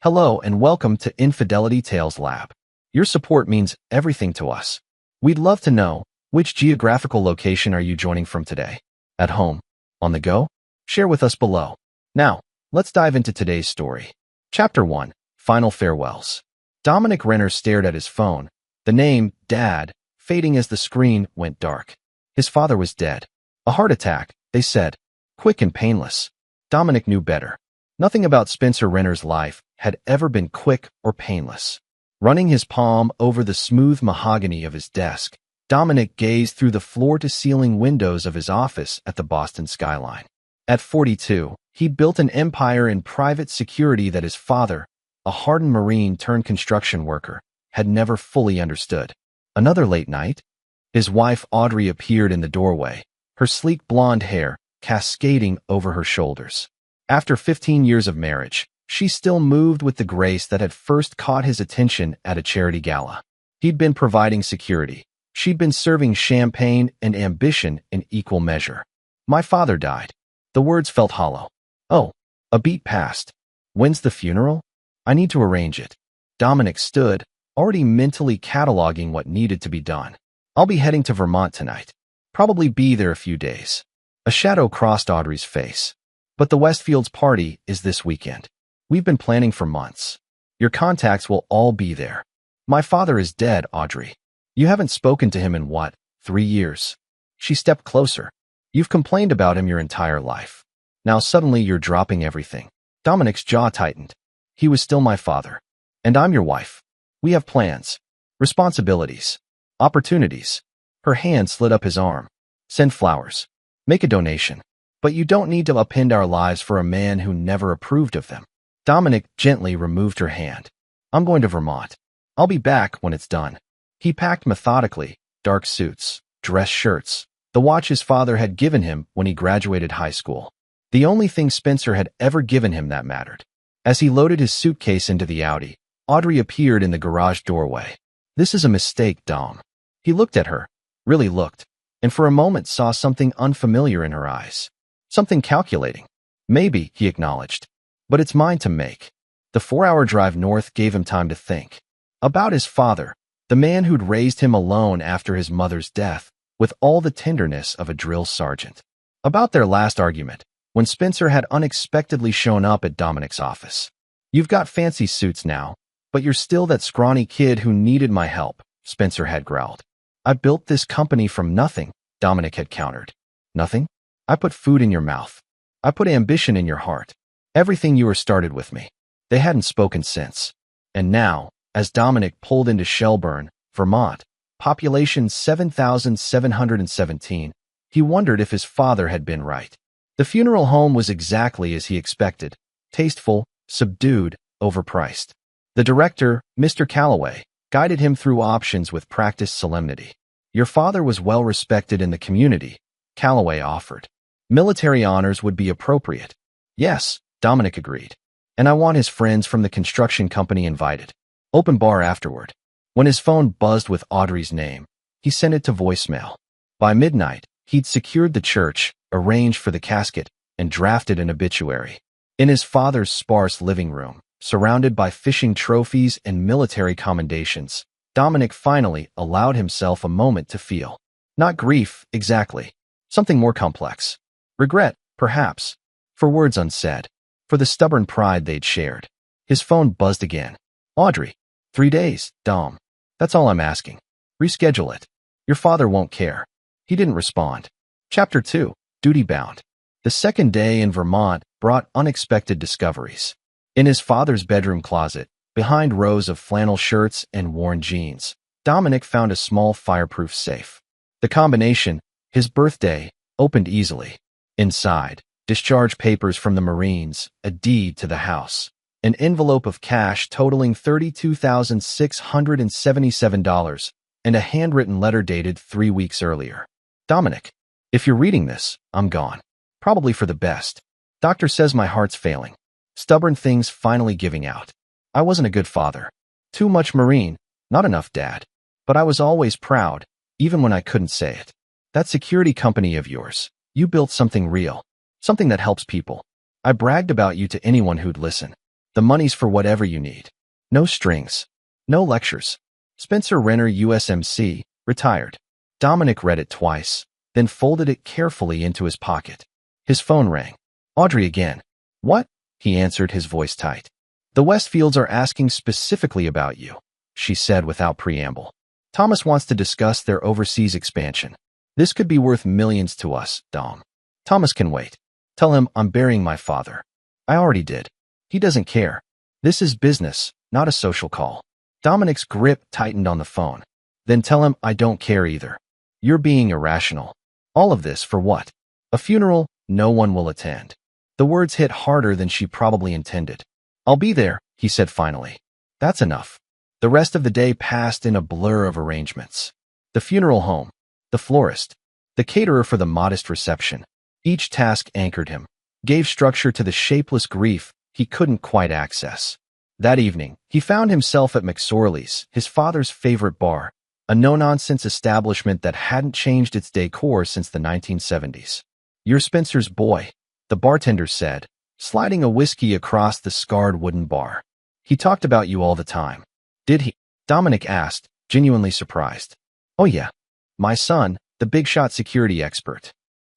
Hello and welcome to Infidelity Tales Lab. Your support means everything to us. We'd love to know, which geographical location are you joining from today? At home? On the go? Share with us below. Now, let's dive into today's story. Chapter 1. Final Farewells. Dominic Renner stared at his phone, the name, Dad, fading as the screen went dark. His father was dead. A heart attack, they said. Quick and painless. Dominic knew better. Nothing about Spencer Renner's life had ever been quick or painless. Running his palm over the smooth mahogany of his desk, Dominic gazed through the floor-to-ceiling windows of his office at the Boston skyline. At 42, he'd built an empire in private security that his father, a hardened Marine turned construction worker, had never fully understood. Another late night, his wife Audrey appeared in the doorway, her sleek blonde hair cascading over her shoulders. After 15 years of marriage, she still moved with the grace that had first caught his attention at a charity gala. He'd been providing security. She'd been serving champagne and ambition in equal measure. My father died. The words felt hollow. Oh, a beat passed. When's the funeral? I need to arrange it. Dominic stood, already mentally cataloging what needed to be done. I'll be heading to Vermont tonight. Probably be there a few days. A shadow crossed Audrey's face. But the Westfields party is this weekend. We've been planning for months. Your contacts will all be there. My father is dead, Audrey. You haven't spoken to him in what, 3 years? She stepped closer. You've complained about him your entire life. Now suddenly you're dropping everything. Dominic's jaw tightened. He was still my father. And I'm your wife. We have plans, responsibilities, opportunities. Her hand slid up his arm. Send flowers. Make a donation. But you don't need to upend our lives for a man who never approved of them. Dominic gently removed her hand. I'm going to Vermont. I'll be back when it's done. He packed methodically, dark suits, dress shirts, the watch his father had given him when he graduated high school. The only thing Spencer had ever given him that mattered. As he loaded his suitcase into the Audi, Audrey appeared in the garage doorway. This is a mistake, Dom. He looked at her, really looked, and for a moment saw something unfamiliar in her eyes. Something calculating. Maybe, he acknowledged. But it's mine to make. The 4-hour drive north gave him time to think. About his father, the man who'd raised him alone after his mother's death, with all the tenderness of a drill sergeant. About their last argument, when Spencer had unexpectedly shown up at Dominic's office. You've got fancy suits now, but you're still that scrawny kid who needed my help, Spencer had growled. I built this company from nothing, Dominic had countered. Nothing? I put food in your mouth. I put ambition in your heart. Everything you were started with me. They hadn't spoken since. And now, as Dominic pulled into Shelburne, Vermont, population 7,717, he wondered if his father had been right. The funeral home was exactly as he expected. Tasteful, subdued, overpriced. The director, Mr. Calloway, guided him through options with practiced solemnity. Your father was well respected in the community, Calloway offered. Military honors would be appropriate. Yes, Dominic agreed. And I want his friends from the construction company invited. Open bar afterward. When his phone buzzed with Audrey's name, he sent it to voicemail. By midnight, he'd secured the church, arranged for the casket, and drafted an obituary. In his father's sparse living room, surrounded by fishing trophies and military commendations, Dominic finally allowed himself a moment to feel. Not grief, exactly. Something more complex. Regret, perhaps. For words unsaid. For the stubborn pride they'd shared. His phone buzzed again. Audrey. 3 days, Dom. That's all I'm asking. Reschedule it. Your father won't care. He didn't respond. Chapter 2. Duty Bound. The second day in Vermont brought unexpected discoveries. In his father's bedroom closet, behind rows of flannel shirts and worn jeans, Dominic found a small fireproof safe. The combination, his birthday, opened easily. Inside, discharge papers from the Marines, a deed to the house, an envelope of cash totaling $32,677, and a handwritten letter dated 3 weeks earlier. Dominic, if you're reading this, I'm gone. Probably for the best. Doctor says my heart's failing. Stubborn things finally giving out. I wasn't a good father. Too much Marine, not enough dad. But I was always proud, even when I couldn't say it. That security company of yours, you built something real, something that helps people. I bragged about you to anyone who'd listen. The money's for whatever you need. No strings. No lectures. Spencer Renner, USMC, retired. Dominic read it twice, then folded it carefully into his pocket. His phone rang. Audrey again. What? He answered, his voice tight. The Westfields are asking specifically about you, she said without preamble. Thomas wants to discuss their overseas expansion. This could be worth millions to us, Dom. Thomas can wait. Tell him I'm burying my father. I already did. He doesn't care. This is business, not a social call. Dominic's grip tightened on the phone. Then tell him I don't care either. You're being irrational. All of this for what? A funeral no one will attend. The words hit harder than she probably intended. I'll be there, he said finally. That's enough. The rest of the day passed in a blur of arrangements. The funeral home, the florist, the caterer for the modest reception. Each task anchored him, gave structure to the shapeless grief he couldn't quite access. That evening, he found himself at McSorley's, his father's favorite bar, a no-nonsense establishment that hadn't changed its decor since the 1970s. You're Spencer's boy, the bartender said, sliding a whiskey across the scarred wooden bar. He talked about you all the time. Did he? Dominic asked, genuinely surprised. Oh yeah. My son, the big-shot security expert.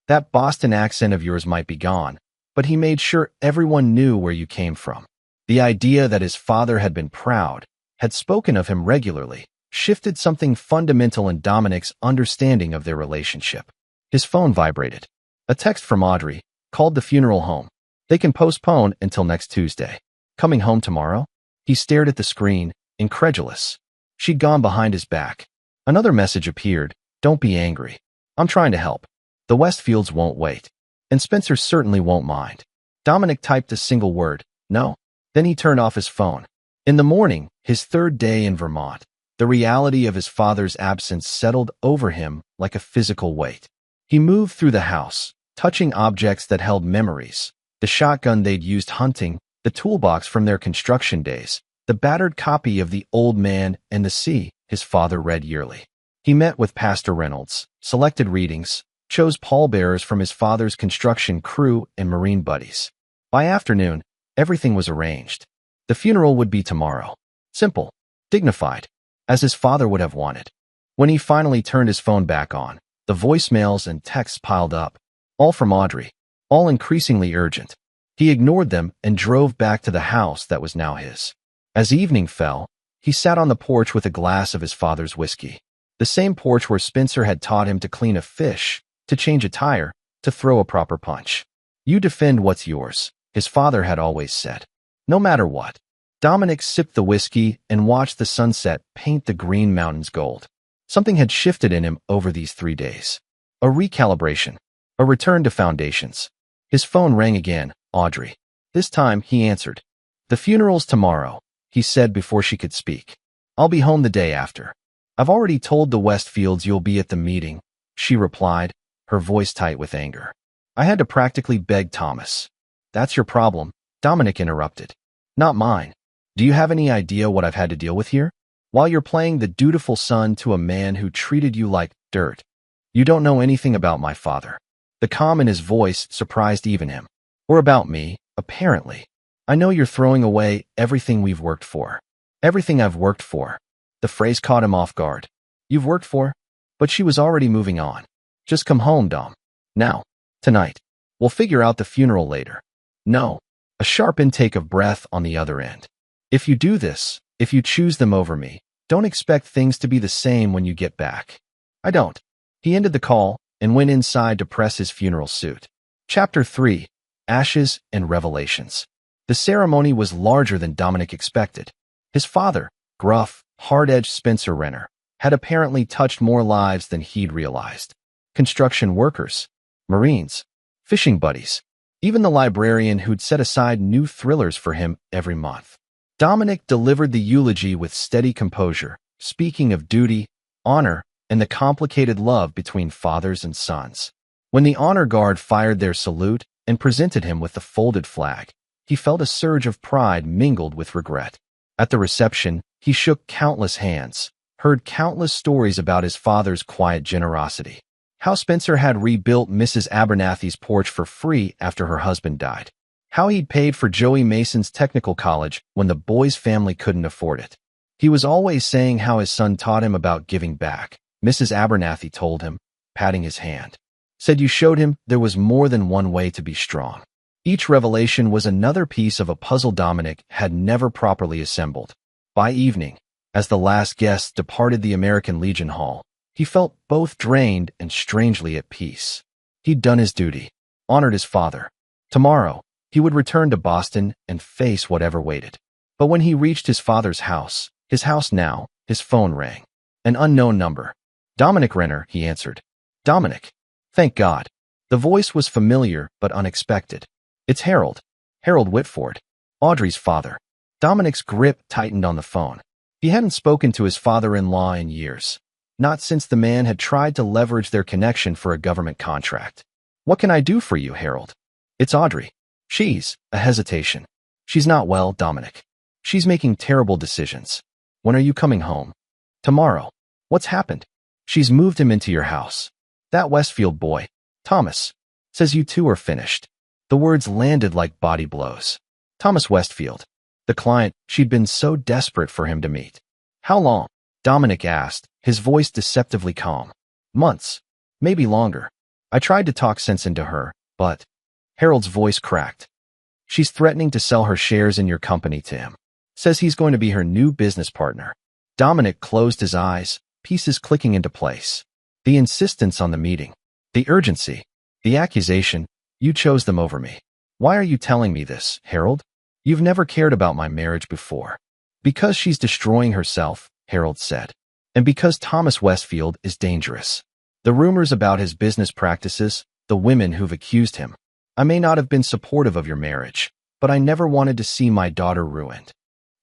That Boston accent of yours might be gone, but he made sure everyone knew where you came from. The idea that his father had been proud, had spoken of him regularly, shifted something fundamental in Dominic's understanding of their relationship. His phone vibrated. A text from Audrey, called the funeral home. They can postpone until next Tuesday. Coming home tomorrow? He stared at the screen, incredulous. She'd gone behind his back. Another message appeared. Don't be angry. I'm trying to help. The Westfields won't wait. And Spencer certainly won't mind. Dominic typed a single word. No. Then he turned off his phone. In the morning, his third day in Vermont, the reality of his father's absence settled over him like a physical weight. He moved through the house, touching objects that held memories. The shotgun they'd used hunting, the toolbox from their construction days, the battered copy of The Old Man and the Sea his father read yearly. He met with Pastor Reynolds, selected readings, chose pallbearers from his father's construction crew and Marine buddies. By afternoon, everything was arranged. The funeral would be tomorrow. Simple, dignified, as his father would have wanted. When he finally turned his phone back on, the voicemails and texts piled up, all from Audrey, all increasingly urgent. He ignored them and drove back to the house that was now his. As evening fell, he sat on the porch with a glass of his father's whiskey. The same porch where Spencer had taught him to clean a fish, to change a tire, to throw a proper punch. You defend what's yours, his father had always said. No matter what. Dominic sipped the whiskey and watched the sunset paint the green mountains gold. Something had shifted in him over these 3 days. A recalibration. A return to foundations. His phone rang again. Audrey. This time, he answered. The funeral's tomorrow, he said before she could speak. I'll be home the day after. I've already told the Westfields you'll be at the meeting, she replied, her voice tight with anger. I had to practically beg Thomas. That's your problem, Dominic interrupted. Not mine. Do you have any idea what I've had to deal with here? While you're playing the dutiful son to a man who treated you like dirt. You don't know anything about my father. The calm in his voice surprised even him. Or about me, apparently. I know you're throwing away everything we've worked for. Everything I've worked for. The phrase caught him off guard. You've worked for? But she was already moving on. Just come home, Dom. Now. Tonight. We'll figure out the funeral later. No. A sharp intake of breath on the other end. If you do this, if you choose them over me, don't expect things to be the same when you get back. I don't. He ended the call and went inside to press his funeral suit. Chapter 3. Ashes and Revelations. The ceremony was larger than Dominic expected. His father, gruff, hard-edged Spencer Renner, had apparently touched more lives than he'd realized. Construction workers, Marines, fishing buddies, even the librarian who'd set aside new thrillers for him every month. Dominic delivered the eulogy with steady composure, speaking of duty, honor, and the complicated love between fathers and sons. When the honor guard fired their salute and presented him with the folded flag, he felt a surge of pride mingled with regret. At the reception, he shook countless hands, heard countless stories about his father's quiet generosity. How Spencer had rebuilt Mrs. Abernathy's porch for free after her husband died. How he'd paid for Joey Mason's technical college when the boy's family couldn't afford it. He was always saying how his son taught him about giving back. Mrs. Abernathy told him, patting his hand. Said you showed him there was more than one way to be strong. Each revelation was another piece of a puzzle Dominic had never properly assembled. By evening, as the last guests departed the American Legion Hall, he felt both drained and strangely at peace. He'd done his duty, honored his father. Tomorrow, he would return to Boston and face whatever waited. But when he reached his father's house now, his phone rang. An unknown number. Dominic Renner, he answered. Dominic. Thank God. The voice was familiar but unexpected. It's Harold. Harold Whitford. Audrey's father. Dominic's grip tightened on the phone. He hadn't spoken to his father-in-law in years. Not since the man had tried to leverage their connection for a government contract. What can I do for you, Harold? It's Audrey. She's, a hesitation. She's not well, Dominic. She's making terrible decisions. When are you coming home? Tomorrow. What's happened? She's moved him into your house. That Westfield boy, Thomas, says you two are finished. The words landed like body blows. Thomas Westfield, the client she'd been so desperate for him to meet. How long? Dominic asked, his voice deceptively calm. Months. Maybe longer. I tried to talk sense into her, but... Harold's voice cracked. She's threatening to sell her shares in your company to him. Says he's going to be her new business partner. Dominic closed his eyes, pieces clicking into place. The insistence on the meeting. The urgency. The accusation. You chose them over me. Why are you telling me this, Harold? You've never cared about my marriage before. Because she's destroying herself, Harold said. And because Thomas Westfield is dangerous. The rumors about his business practices, the women who've accused him. I may not have been supportive of your marriage, but I never wanted to see my daughter ruined.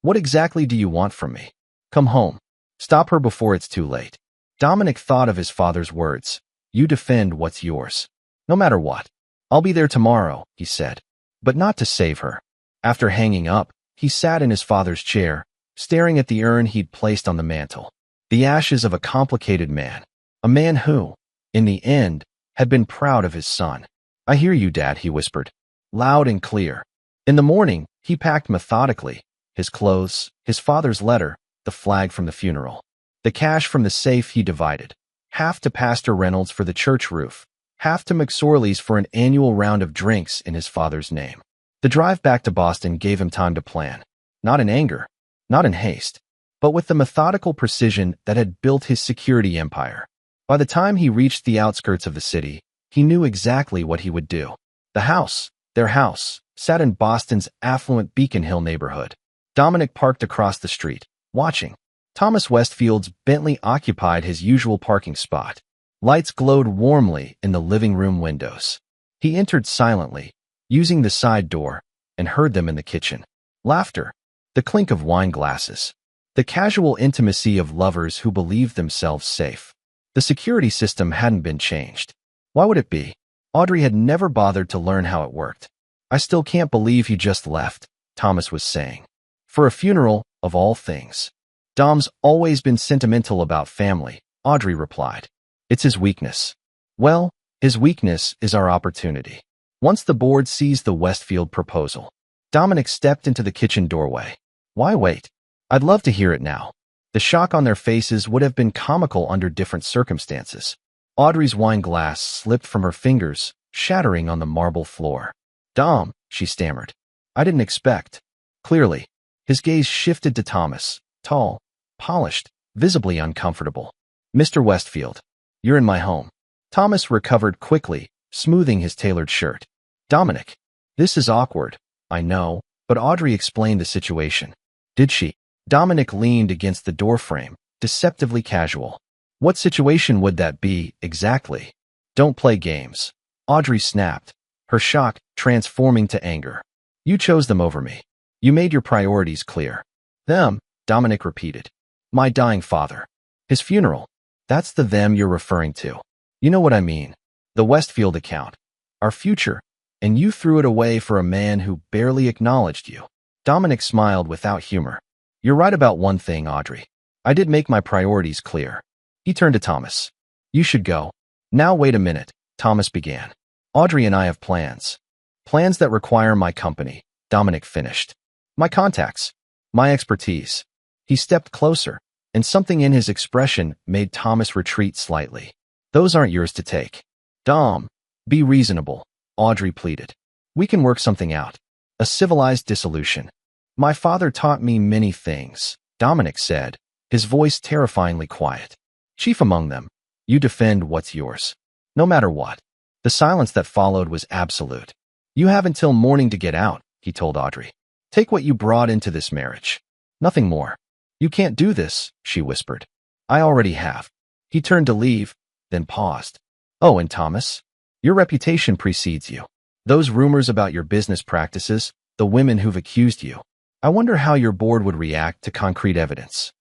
What exactly do you want from me? Come home. Stop her before it's too late. Dominic thought of his father's words. You defend what's yours. No matter what. I'll be there tomorrow, he said. But not to save her. After hanging up, he sat in his father's chair, staring at the urn he'd placed on the mantel. The ashes of a complicated man. A man who, in the end, had been proud of his son. I hear you, Dad, he whispered. Loud and clear. In the morning, he packed methodically. His clothes, his father's letter, the flag from the funeral. The cash from the safe he divided. Half to Pastor Reynolds for the church roof. Half to McSorley's for an annual round of drinks in his father's name. The drive back to Boston gave him time to plan. Not in anger. Not in haste. But with the methodical precision that had built his security empire. By the time he reached the outskirts of the city, he knew exactly what he would do. The house, their house, sat in Boston's affluent Beacon Hill neighborhood. Dominic parked across the street, watching. Thomas Westfield's Bentley occupied his usual parking spot. Lights glowed warmly in the living room windows. He entered silently, using the side door, and heard them in the kitchen. Laughter, the clink of wine glasses, the casual intimacy of lovers who believed themselves safe. The security system hadn't been changed. Why would it be? Audrey had never bothered to learn how it worked. I still can't believe he just left, Thomas was saying. For a funeral, of all things. Dom's always been sentimental about family, Audrey replied. It's his weakness. Well, his weakness is our opportunity. Once the board sees the Westfield proposal, Dominic stepped into the kitchen doorway. Why wait? I'd love to hear it now. The shock on their faces would have been comical under different circumstances. Audrey's wine glass slipped from her fingers, shattering on the marble floor. Dom, she stammered. I didn't expect. Clearly, his gaze shifted to Thomas, tall, polished, visibly uncomfortable. Mr. Westfield, you're in my home. Thomas recovered quickly, smoothing his tailored shirt. Dominic, this is awkward, I know, but Audrey explained the situation. Did she? Dominic leaned against the doorframe, deceptively casual. What situation would that be, exactly? Don't play games. Audrey snapped, her shock transforming to anger. You chose them over me. You made your priorities clear. Them, Dominic repeated. My dying father. His funeral. That's the them you're referring to. You know what I mean. The Westfield account. Our future. And you threw it away for a man who barely acknowledged you. Dominic smiled without humor. You're right about one thing, Audrey. I did make my priorities clear. He turned to Thomas. You should go. Now wait a minute, Thomas began. Audrey and I have plans. Plans that require my company, Dominic finished. My contacts. My expertise. He stepped closer, and something in his expression made Thomas retreat slightly. Those aren't yours to take. Dom, be reasonable, Audrey pleaded. We can work something out. A civilized dissolution. My father taught me many things, Dominic said, his voice terrifyingly quiet. Chief among them, you defend what's yours. No matter what. The silence that followed was absolute. You have until morning to get out, he told Audrey. Take what you brought into this marriage. Nothing more. You can't do this, she whispered. I already have. He turned to leave, then paused. Oh, and Thomas? Your reputation precedes you. Those rumors about your business practices, the women who've accused you. I wonder how your board would react to concrete evidence.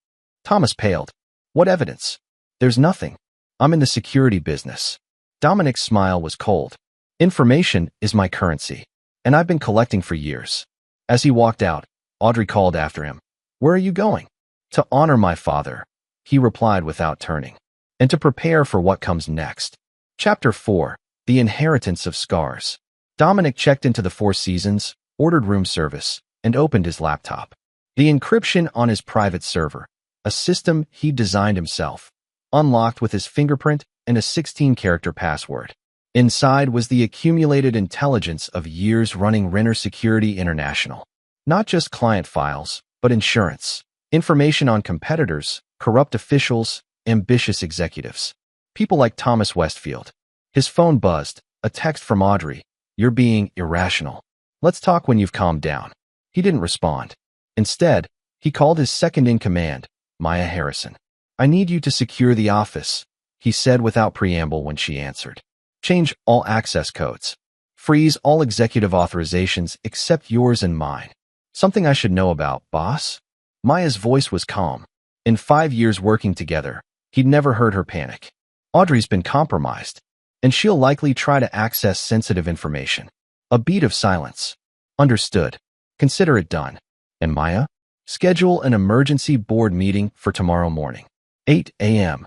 Thomas paled. What evidence? There's nothing. I'm in the security business. Dominic's smile was cold. Information is my currency, and I've been collecting for years. As he walked out, Audrey called after him. Where are you going? To honor my father, he replied without turning, and to prepare for what comes next. Chapter 4. The Inheritance of Scars. Dominic checked into the Four Seasons, ordered room service, and opened his laptop. The encryption on his private server, a system he designed himself, unlocked with his fingerprint and a 16-character password. Inside was the accumulated intelligence of years running Renner Security International. Not just client files, but insurance, information on competitors, corrupt officials, ambitious executives. People like Thomas Westfield. His phone buzzed, a text from Audrey. You're being irrational. Let's talk when you've calmed down. He didn't respond. Instead, he called his second-in-command, Maya Harrison. I need you to secure the office, he said without preamble when she answered. Change all access codes. Freeze all executive authorizations except yours and mine. Something I should know about, boss? Maya's voice was calm. In 5 years working together, he'd never heard her panic. Audrey's been compromised, and she'll likely try to access sensitive information. A beat of silence. Understood. Consider it done. And Maya? Schedule an emergency board meeting for tomorrow morning. 8 a.m.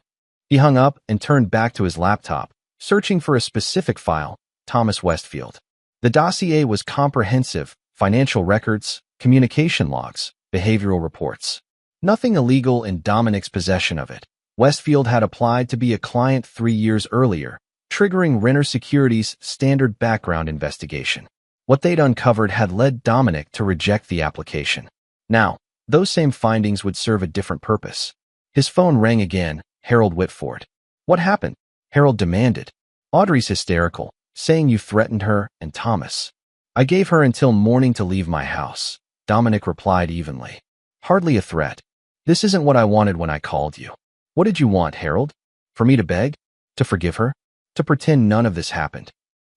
He hung up and turned back to his laptop, searching for a specific file, Thomas Westfield. The dossier was comprehensive, financial records, communication logs, behavioral reports. Nothing illegal in Dominic's possession of it. Westfield had applied to be a client 3 years earlier, triggering Renner Security's standard background investigation. What they'd uncovered had led Dominic to reject the application. Now, those same findings would serve a different purpose. His phone rang again, Harold Whitford. What happened? Harold demanded. Audrey's hysterical, saying you threatened her and Thomas. I gave her until morning to leave my house, Dominic replied evenly. Hardly a threat. This isn't what I wanted when I called you. What did you want, Harold? For me to beg? To forgive her? To pretend none of this happened?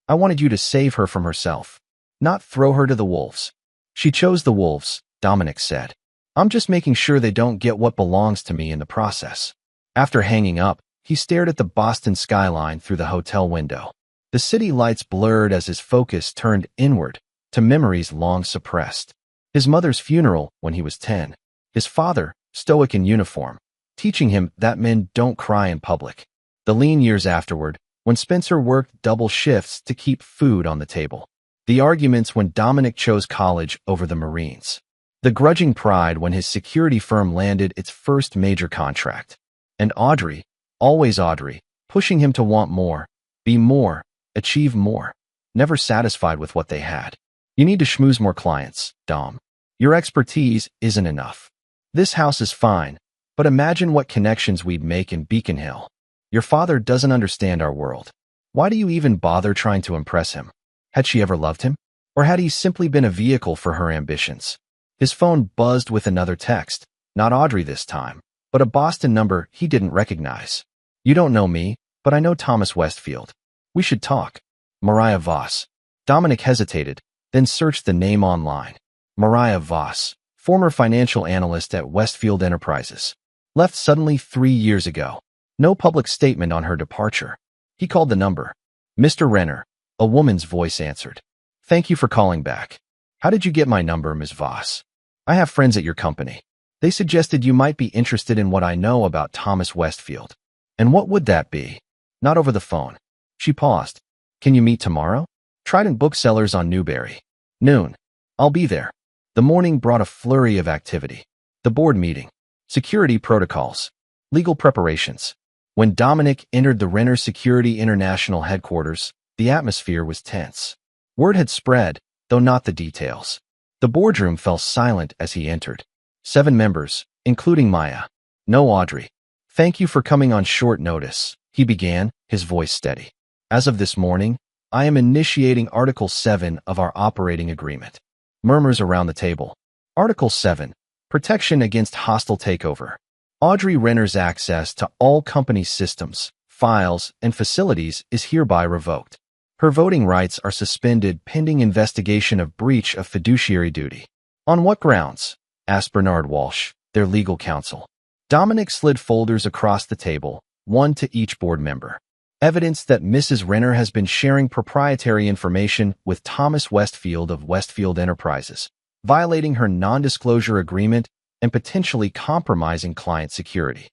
I wanted you to save her from herself, not throw her to the wolves. She chose the wolves, Dominic said. I'm just making sure they don't get what belongs to me in the process. After hanging up, he stared at the Boston skyline through the hotel window. The city lights blurred as his focus turned inward to memories long suppressed. His mother's funeral when he was 10. His father, stoic in uniform, teaching him that men don't cry in public. The lean years afterward, when Spencer worked double shifts to keep food on the table. The arguments when Dominic chose college over the Marines. The grudging pride when his security firm landed its first major contract. And Audrey, always Audrey, pushing him to want more, be more, achieve more, never satisfied with what they had. You need to schmooze more clients, Dom. Your expertise isn't enough. This house is fine, but imagine what connections we'd make in Beacon Hill. Your father doesn't understand our world. Why do you even bother trying to impress him? Had she ever loved him? Or had he simply been a vehicle for her ambitions? His phone buzzed with another text, not Audrey this time, but a Boston number he didn't recognize. You don't know me, but I know Thomas Westfield. We should talk. Mariah Voss. Dominic hesitated, then searched the name online. Mariah Voss, former financial analyst at Westfield Enterprises. Left suddenly 3 years ago. No public statement on her departure. He called the number. Mr. Renner, a woman's voice answered. Thank you for calling back. How did you get my number, Ms. Voss? I have friends at your company. They suggested you might be interested in what I know about Thomas Westfield. And what would that be? Not over the phone. She paused. Can you meet tomorrow? Trident Booksellers on Newberry. Noon. I'll be there. The morning brought a flurry of activity. The board meeting. Security protocols. Legal preparations. When Dominic entered the Renner Security International headquarters, the atmosphere was tense. Word had spread, though not the details. The boardroom fell silent as he entered. 7 members, including Maya. No Audrey. Thank you for coming on short notice, he began, his voice steady. As of this morning, I am initiating Article 7 of our operating agreement. Murmurs around the table. Article 7. Protection against hostile takeover. Audrey Renner's access to all company systems, files, and facilities is hereby revoked. Her voting rights are suspended pending investigation of breach of fiduciary duty. On what grounds? Asked Bernard Walsh, their legal counsel. Dominic slid folders across the table, one to each board member. Evidence that Mrs. Renner has been sharing proprietary information with Thomas Westfield of Westfield Enterprises, violating her non-disclosure agreement and potentially compromising client security.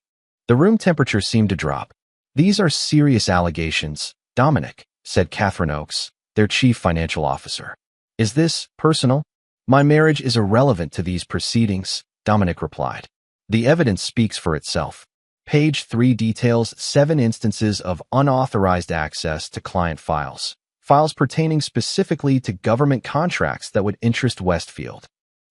The room temperature seemed to drop. These are serious allegations, Dominic, said Catherine Oakes, their chief financial officer. Is this personal? My marriage is irrelevant to these proceedings, Dominic replied. The evidence speaks for itself. Page 3 details 7 instances of unauthorized access to client files, files pertaining specifically to government contracts that would interest Westfield.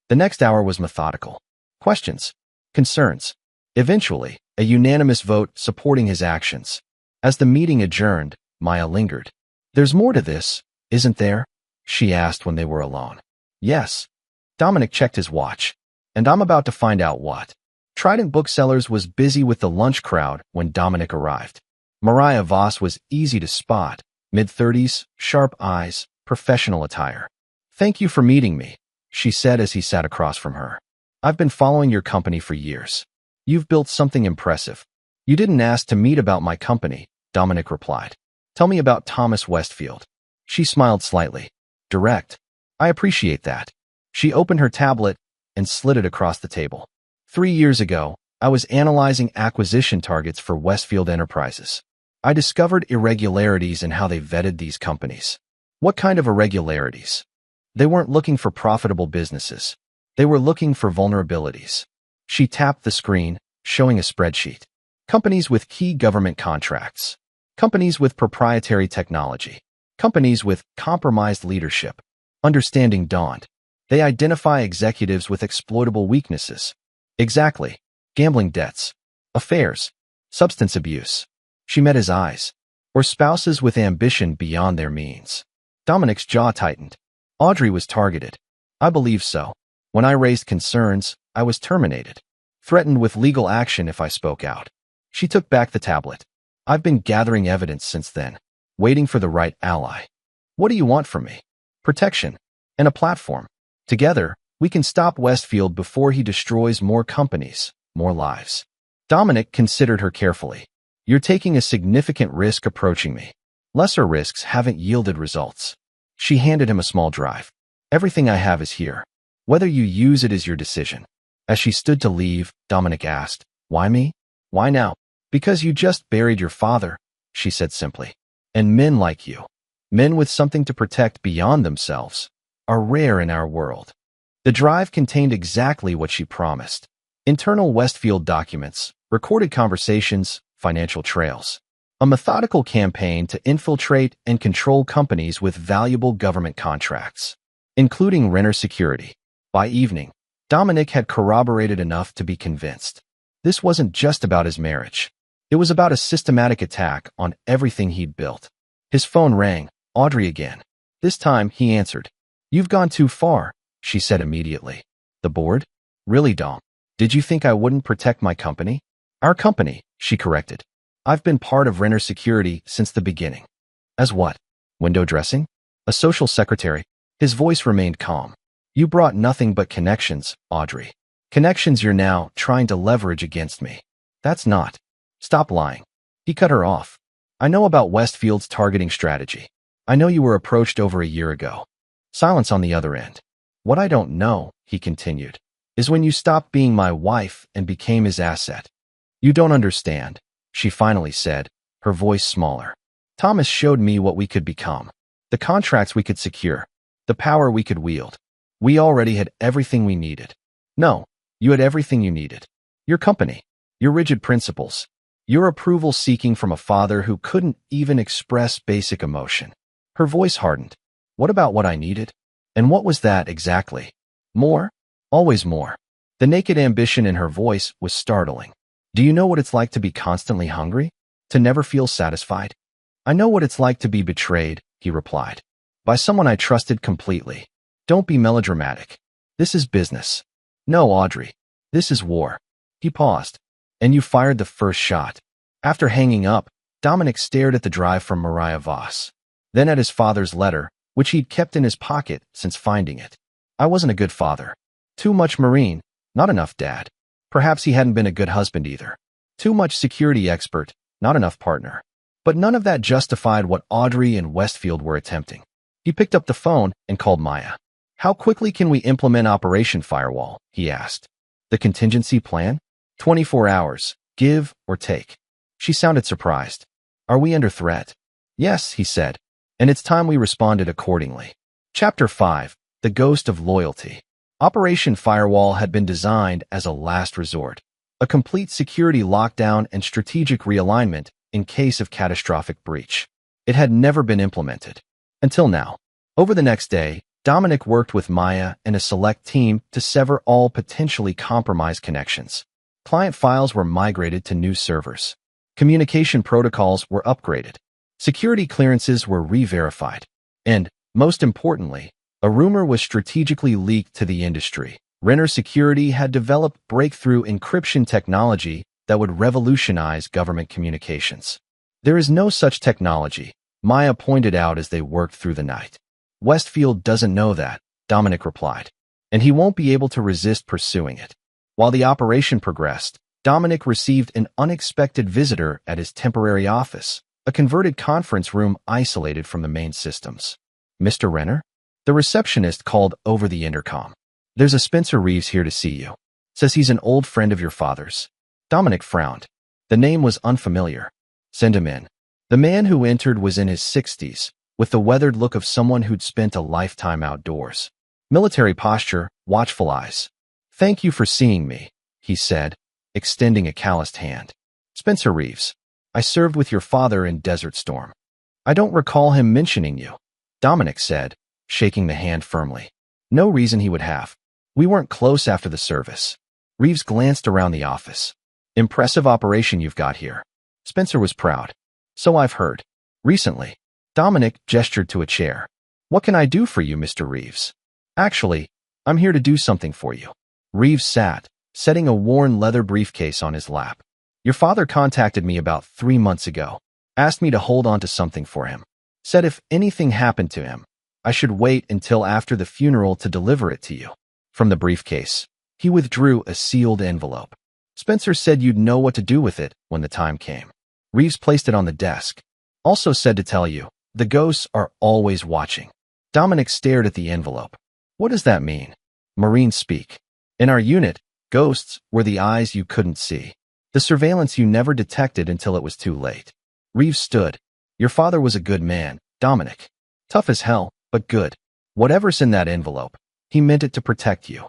The next hour was methodical. Questions, concerns. Eventually, a unanimous vote supporting his actions. As the meeting adjourned, Maya lingered. There's more to this, isn't there? She asked when they were alone. Yes. Dominic checked his watch. And I'm about to find out what. Trident Booksellers was busy with the lunch crowd when Dominic arrived. Mariah Voss was easy to spot, mid-30s, sharp eyes, professional attire. Thank you for meeting me, she said as he sat across from her. I've been following your company for years. You've built something impressive. You didn't ask to meet about my company, Dominic replied. Tell me about Thomas Westfield. She smiled slightly. Direct. I appreciate that. She opened her tablet and slid it across the table. 3 years ago, I was analyzing acquisition targets for Westfield Enterprises. I discovered irregularities in how they vetted these companies. What kind of irregularities? They weren't looking for profitable businesses. They were looking for vulnerabilities. She tapped the screen, showing a spreadsheet. Companies with key government contracts. Companies with proprietary technology. Companies with compromised leadership. Understanding dawned. They identify executives with exploitable weaknesses. Exactly. Gambling debts. Affairs. Substance abuse. She met his eyes. Or spouses with ambition beyond their means. Dominic's jaw tightened. Audrey was targeted. I believe so. When I raised concerns, I was terminated. Threatened with legal action if I spoke out. She took back the tablet. I've been gathering evidence since then. Waiting for the right ally. What do you want from me? Protection. And a platform. Together, we can stop Westfield before he destroys more companies, more lives. Dominic considered her carefully. You're taking a significant risk approaching me. Lesser risks haven't yielded results. She handed him a small drive. Everything I have is here. Whether you use it is your decision. As she stood to leave, Dominic asked, Why me? Why now? Because you just buried your father, she said simply. And men like you, men with something to protect beyond themselves, are rare in our world. The drive contained exactly what she promised. Internal Westfield documents, recorded conversations, financial trails. A methodical campaign to infiltrate and control companies with valuable government contracts, including Renner Security. By evening, Dominic had corroborated enough to be convinced. This wasn't just about his marriage. It was about a systematic attack on everything he'd built. His phone rang, Audrey again. This time, he answered. You've gone too far, she said immediately. The board? Really, Dom? Did you think I wouldn't protect my company? Our company, she corrected. I've been part of Renner Security since the beginning. As what? Window dressing? A social secretary? His voice remained calm. You brought nothing but connections, Audrey. Connections you're now trying to leverage against me. That's not. Stop lying. He cut her off. I know about Westfield's targeting strategy. I know you were approached over a year ago. Silence on the other end. What I don't know, he continued, is when you stopped being my wife and became his asset. You don't understand, she finally said, her voice smaller. Thomas showed me what we could become. the contracts we could secure, the power we could wield. We already had everything we needed. No, you had everything you needed. Your company, your rigid principles, your approval seeking from a father who couldn't even express basic emotion. Her voice hardened. What about what I needed? And what was that exactly? More? Always more. The naked ambition in her voice was startling. Do you know what it's like to be constantly hungry? To never feel satisfied? I know what it's like to be betrayed, he replied. By someone I trusted completely. Don't be melodramatic. This is business. No, Audrey. This is war. He paused. And you fired the first shot. After hanging up, Dominic stared at the drive from Mariah Voss. Then at his father's letter, which he'd kept in his pocket since finding it. I wasn't a good father. Too much Marine, not enough dad. Perhaps he hadn't been a good husband either. Too much security expert, not enough partner. But none of that justified what Audrey and Westfield were attempting. He picked up the phone and called Maya. How quickly can we implement Operation Firewall? He asked. The contingency plan? 24 hours, give or take. She sounded surprised. Are we under threat? Yes, he said. And it's time we responded accordingly. Chapter 5. The Ghost of Loyalty. Operation Firewall had been designed as a last resort, a complete security lockdown and strategic realignment in case of catastrophic breach. It had never been implemented. Until now. Over the next day, Dominic worked with Maya and a select team to sever all potentially compromised connections. Client files were migrated to new servers. Communication protocols were upgraded. Security clearances were re-verified. And, most importantly, a rumor was strategically leaked to the industry. Renner Security had developed breakthrough encryption technology that would revolutionize government communications. There is no such technology, Maya pointed out as they worked through the night. Westfield doesn't know that, Dominic replied, and he won't be able to resist pursuing it. While the operation progressed, Dominic received an unexpected visitor at his temporary office, a converted conference room isolated from the main systems. Mr. Renner? The receptionist called over the intercom. There's a Spencer Reeves here to see you. Says he's an old friend of your father's. Dominic frowned. The name was unfamiliar. Send him in. The man who entered was in his 60s, with the weathered look of someone who'd spent a lifetime outdoors. Military posture, watchful eyes. Thank you for seeing me, he said, extending a calloused hand. Spencer Reeves. I served with your father in Desert Storm. I don't recall him mentioning you, Dominic said, shaking the hand firmly. No reason he would have. We weren't close after the service. Reeves glanced around the office. Impressive operation you've got here. Spencer was proud. So I've heard. Recently. Dominic gestured to a chair. What can I do for you, Mr. Reeves? Actually, I'm here to do something for you. Reeves sat, setting a worn leather briefcase on his lap. Your father contacted me about 3 months ago. Asked me to hold on to something for him. Said if anything happened to him, I should wait until after the funeral to deliver it to you. From the briefcase, he withdrew a sealed envelope. Spencer said you'd know what to do with it when the time came. Reeves placed it on the desk. Also said to tell you, the ghosts are always watching. Dominic stared at the envelope. What does that mean? Marines speak. In our unit, ghosts were the eyes you couldn't see. The surveillance you never detected until it was too late. Reeves stood. Your father was a good man, Dominic. Tough as hell, but good. Whatever's in that envelope, he meant it to protect you.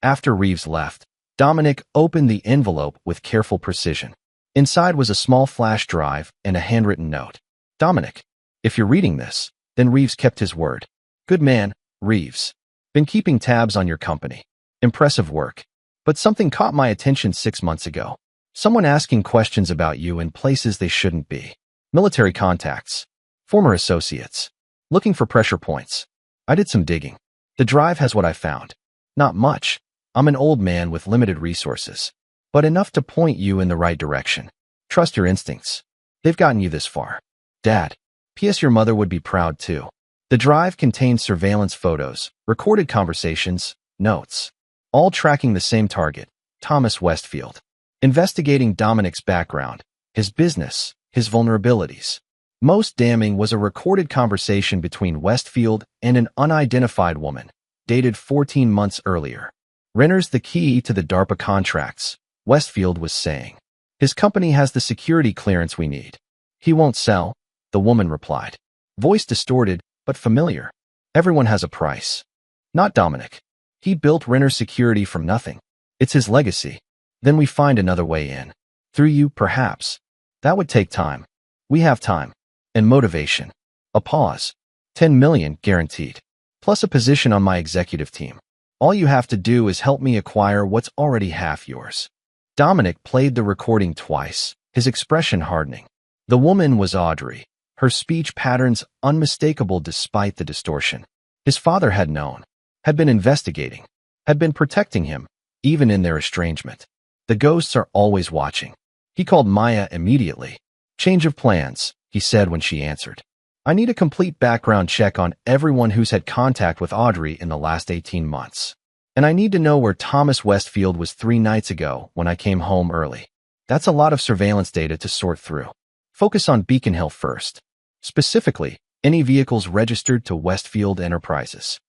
After Reeves left, Dominic opened the envelope with careful precision. Inside was a small flash drive and a handwritten note. Dominic, if you're reading this, then Reeves kept his word. Good man, Reeves. Been keeping tabs on your company. Impressive work. But something caught my attention 6 months ago. Someone asking questions about you in places they shouldn't be. Military contacts. Former associates. Looking for pressure points. I did some digging. The drive has what I found. Not much. I'm an old man with limited resources. But enough to point you in the right direction. Trust your instincts. They've gotten you this far. Dad. P.S. Your mother would be proud too. The drive contains surveillance photos, recorded conversations, notes. All tracking the same target, Thomas Westfield. Investigating Dominic's background, his business, his vulnerabilities. Most damning was a recorded conversation between Westfield and an unidentified woman, dated 14 months earlier. Renner's the key to the DARPA contracts, Westfield was saying. His company has the security clearance we need. He won't sell, the woman replied. Voice distorted, but familiar. Everyone has a price. Not Dominic. He built Renner Security from nothing. It's his legacy. Then we find another way in. Through you, perhaps. That would take time. We have time. And motivation. A pause. 10 million, guaranteed. Plus a position on my executive team. All you have to do is help me acquire what's already half yours. Dominic played the recording twice, his expression hardening. The woman was Audrey, her speech patterns unmistakable despite the distortion. His father had known, had been investigating, had been protecting him, even in their estrangement. The ghosts are always watching. He called Maya immediately. Change of plans, he said when she answered. I need a complete background check on everyone who's had contact with Audrey in the last 18 months. And I need to know where Thomas Westfield was 3 nights ago when I came home early. That's a lot of surveillance data to sort through. Focus on Beacon Hill first. Specifically, any vehicles registered to Westfield Enterprises.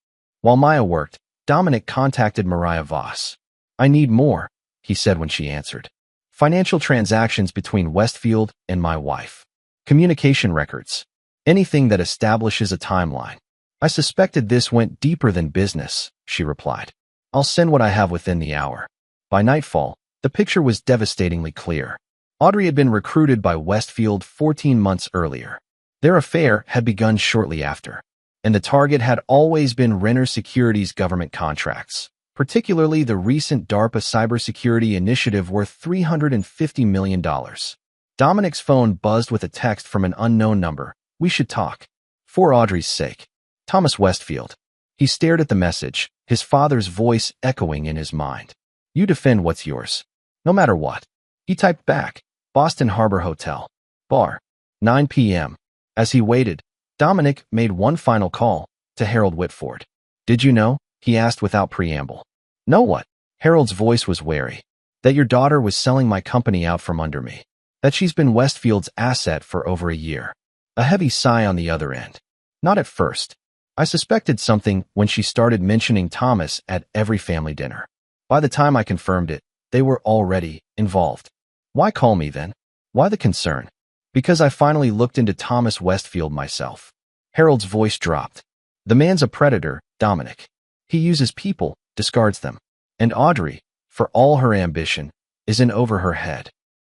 While Maya worked, Dominic contacted Mariah Voss. I need more, he said when she answered. Financial transactions between Westfield and my wife. Communication records. Anything that establishes a timeline. I suspected this went deeper than business, she replied. I'll send what I have within the hour. By nightfall, the picture was devastatingly clear. Audrey had been recruited by Westfield 14 months earlier. Their affair had begun shortly after. And the target had always been Renner Security's government contracts, particularly the recent DARPA cybersecurity initiative worth $350 million. Dominic's phone buzzed with a text from an unknown number. We should talk. For Audrey's sake. Thomas Westfield. He stared at the message, his father's voice echoing in his mind. You defend what's yours. No matter what. He typed back. Boston Harbor Hotel. Bar. 9 p.m. As he waited, Dominic made one final call to Harold Whitford. Did you know? He asked without preamble. Know what? Harold's voice was wary. That your daughter was selling my company out from under me. That she's been Westfield's asset for over a year. A heavy sigh on the other end. Not at first. I suspected something when she started mentioning Thomas at every family dinner. By the time I confirmed it, they were already involved. Why call me then? Why the concern? Because I finally looked into Thomas Westfield myself. Harold's voice dropped. The man's a predator, Dominic. He uses people, discards them. And Audrey, for all her ambition, is in over her head.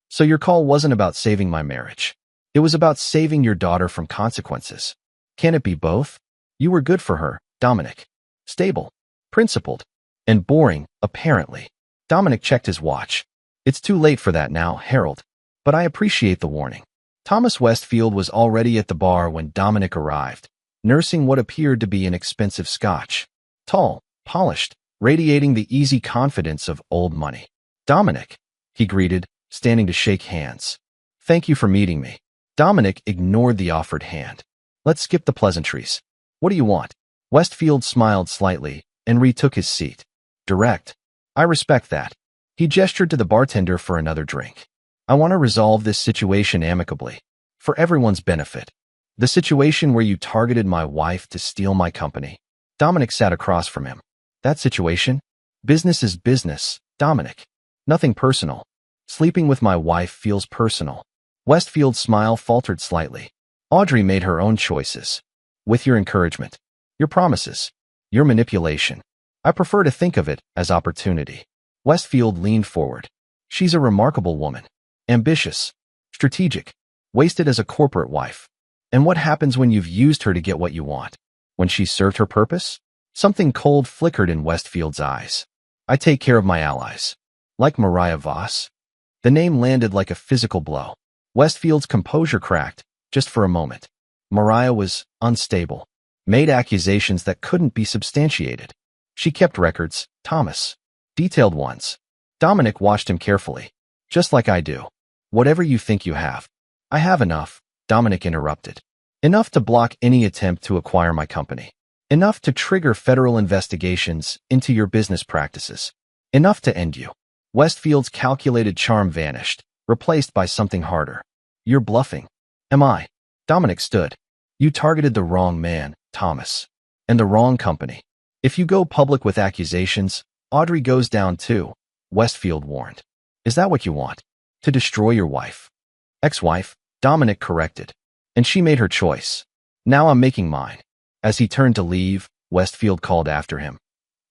So your call wasn't about saving my marriage. It was about saving your daughter from consequences. Can it be both? You were good for her, Dominic. Stable, principled, and boring, apparently. Dominic checked his watch. It's too late for that now, Harold. But I appreciate the warning. Thomas Westfield was already at the bar when Dominic arrived, nursing what appeared to be an expensive scotch. Tall, polished, radiating the easy confidence of old money. Dominic, he greeted, standing to shake hands. Thank you for meeting me. Dominic ignored the offered hand. Let's skip the pleasantries. What do you want? Westfield smiled slightly and retook his seat. Direct. I respect that. He gestured to the bartender for another drink. I want to resolve this situation amicably. For everyone's benefit. The situation where you targeted my wife to steal my company. Dominic sat across from him. That situation? Business is business, Dominic. Nothing personal. Sleeping with my wife feels personal. Westfield's smile faltered slightly. Audrey made her own choices. With your encouragement. Your promises. Your manipulation. I prefer to think of it as opportunity. Westfield leaned forward. She's a remarkable woman. Ambitious. Strategic. Wasted as a corporate wife. And what happens when you've used her to get what you want? When she's served her purpose? Something cold flickered in Westfield's eyes. I take care of my allies. Like Mariah Voss. The name landed like a physical blow. Westfield's composure cracked, just for a moment. Mariah was unstable. Made accusations that couldn't be substantiated. She kept records, Thomas. Detailed ones. Dominic watched him carefully. Just like I do. Whatever you think you have. I have enough, Dominic interrupted. Enough to block any attempt to acquire my company. Enough to trigger federal investigations into your business practices. Enough to end you. Westfield's calculated charm vanished, replaced by something harder. You're bluffing. Am I? Dominic stood. You targeted the wrong man, Thomas. And the wrong company. If you go public with accusations, Audrey goes down too, Westfield warned. Is that what you want? To destroy your wife? Ex-wife, Dominic corrected. And she made her choice. Now I'm making mine. As he turned to leave, Westfield called after him.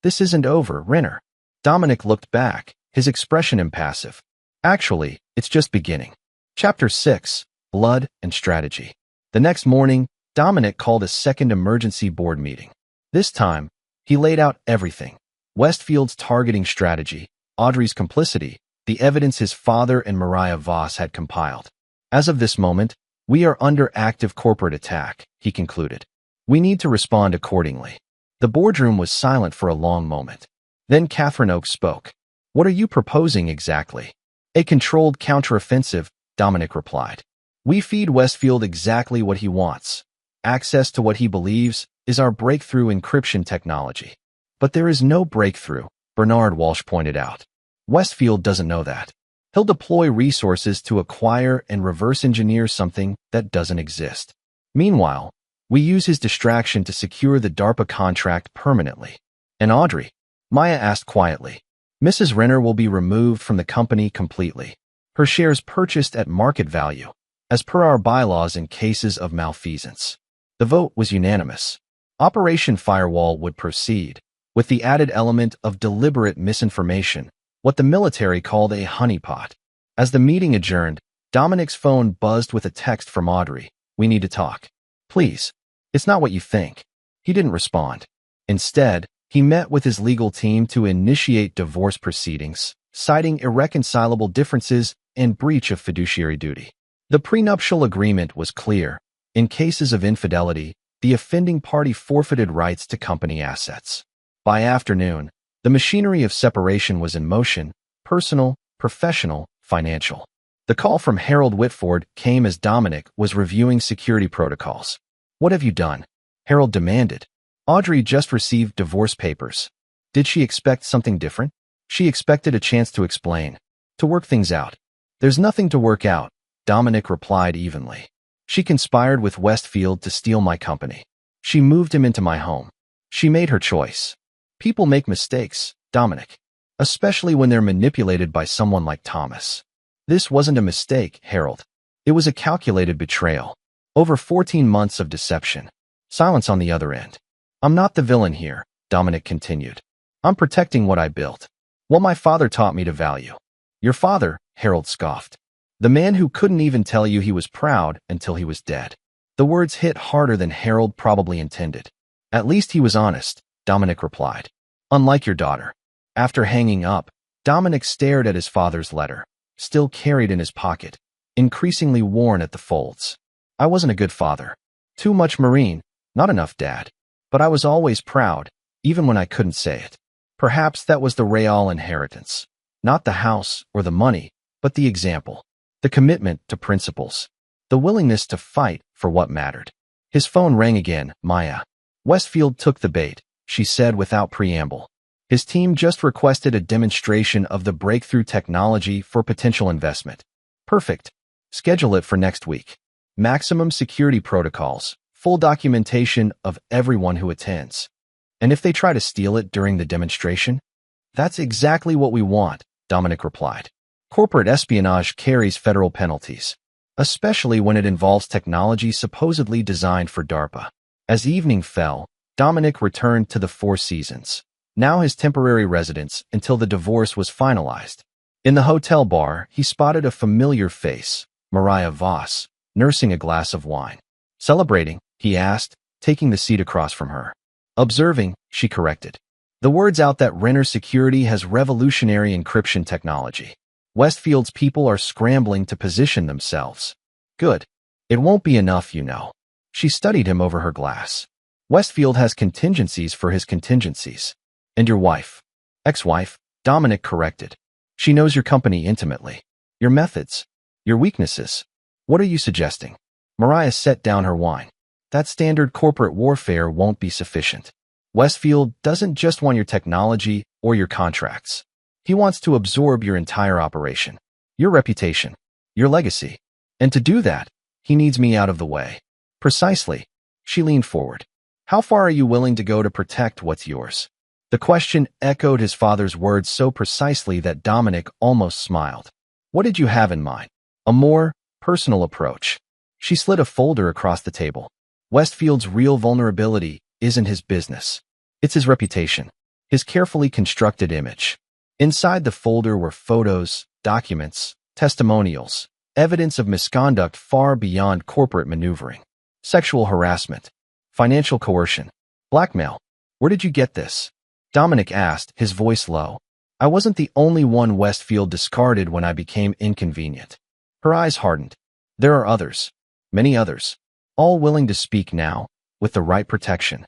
This isn't over, Renner. Dominic looked back, his expression impassive. Actually, it's just beginning. Chapter 6, Blood and Strategy. The next morning, Dominic called a second emergency board meeting. This time, he laid out everything. Westfield's targeting strategy, Audrey's complicity, the evidence his father and Mariah Voss had compiled. As of this moment, we are under active corporate attack, he concluded. We need to respond accordingly. The boardroom was silent for a long moment. Then Catherine Oakes spoke. What are you proposing exactly? A controlled counteroffensive, Dominic replied. We feed Westfield exactly what he wants. Access to what he believes is our breakthrough encryption technology. But there is no breakthrough, Bernard Walsh pointed out. Westfield doesn't know that. He'll deploy resources to acquire and reverse engineer something that doesn't exist. Meanwhile, we use his distraction to secure the DARPA contract permanently. And Audrey? Maya asked quietly. Mrs. Renner will be removed from the company completely. Her shares purchased at market value, as per our bylaws in cases of malfeasance. The vote was unanimous. Operation Firewall would proceed, with the added element of deliberate misinformation, what the military called a honeypot. As the meeting adjourned, Dominic's phone buzzed with a text from Audrey. We need to talk. Please. It's not what you think. He didn't respond. Instead, he met with his legal team to initiate divorce proceedings, citing irreconcilable differences and breach of fiduciary duty. The prenuptial agreement was clear. In cases of infidelity, the offending party forfeited rights to company assets. By afternoon, the machinery of separation was in motion, personal, professional, financial. The call from Harold Whitford came as Dominic was reviewing security protocols. What have you done? Harold demanded. Audrey just received divorce papers. Did she expect something different? She expected a chance to explain, to work things out. There's nothing to work out, Dominic replied evenly. She conspired with Westfield to steal my company. She moved him into my home. She made her choice. People make mistakes, Dominic, especially when they're manipulated by someone like Thomas. This wasn't a mistake, Harold. It was a calculated betrayal. Over 14 months of deception. Silence on the other end. I'm not the villain here, Dominic continued. I'm protecting what I built. What my father taught me to value. Your father, Harold scoffed. The man who couldn't even tell you he was proud until he was dead. The words hit harder than Harold probably intended. At least he was honest, Dominic replied. Unlike your daughter. After hanging up, Dominic stared at his father's letter, still carried in his pocket, increasingly worn at the folds. I wasn't a good father. Too much Marine, not enough dad. But I was always proud, even when I couldn't say it. Perhaps that was the real inheritance. Not the house or the money, but the example. The commitment to principles. The willingness to fight for what mattered. His phone rang again, Maya. Westfield took the bait, she said without preamble. His team just requested a demonstration of the breakthrough technology for potential investment. Perfect. Schedule it for next week. Maximum security protocols, full documentation of everyone who attends. And if they try to steal it during the demonstration? That's exactly what we want, Dominic replied. Corporate espionage carries federal penalties, especially when it involves technology supposedly designed for DARPA. As evening fell, Dominic returned to the Four Seasons, now his temporary residence until the divorce was finalized. In the hotel bar, he spotted a familiar face, Mariah Voss, nursing a glass of wine. Celebrating, he asked, taking the seat across from her. Observing, she corrected. The word's out that Renner Security has revolutionary encryption technology. Westfield's people are scrambling to position themselves. Good. It won't be enough, you know. She studied him over her glass. Westfield has contingencies for his contingencies. And your wife. Ex-wife, Dominic corrected. She knows your company intimately. Your methods. Your weaknesses. What are you suggesting? Mariah set down her wine. That standard corporate warfare won't be sufficient. Westfield doesn't just want your technology or your contracts. He wants to absorb your entire operation, your reputation, your legacy. And to do that, he needs me out of the way. Precisely. She leaned forward. How far are you willing to go to protect what's yours? The question echoed his father's words so precisely that Dominic almost smiled. What did you have in mind? A more personal approach. She slid a folder across the table. Westfield's real vulnerability isn't his business. It's his reputation, his carefully constructed image. Inside the folder were photos, documents, testimonials, evidence of misconduct far beyond corporate maneuvering. Sexual harassment, financial coercion, blackmail. Where did you get this? Dominic asked, his voice low. I wasn't the only one Westfield discarded when I became inconvenient. Her eyes hardened. There are others, many others, all willing to speak now, with the right protection.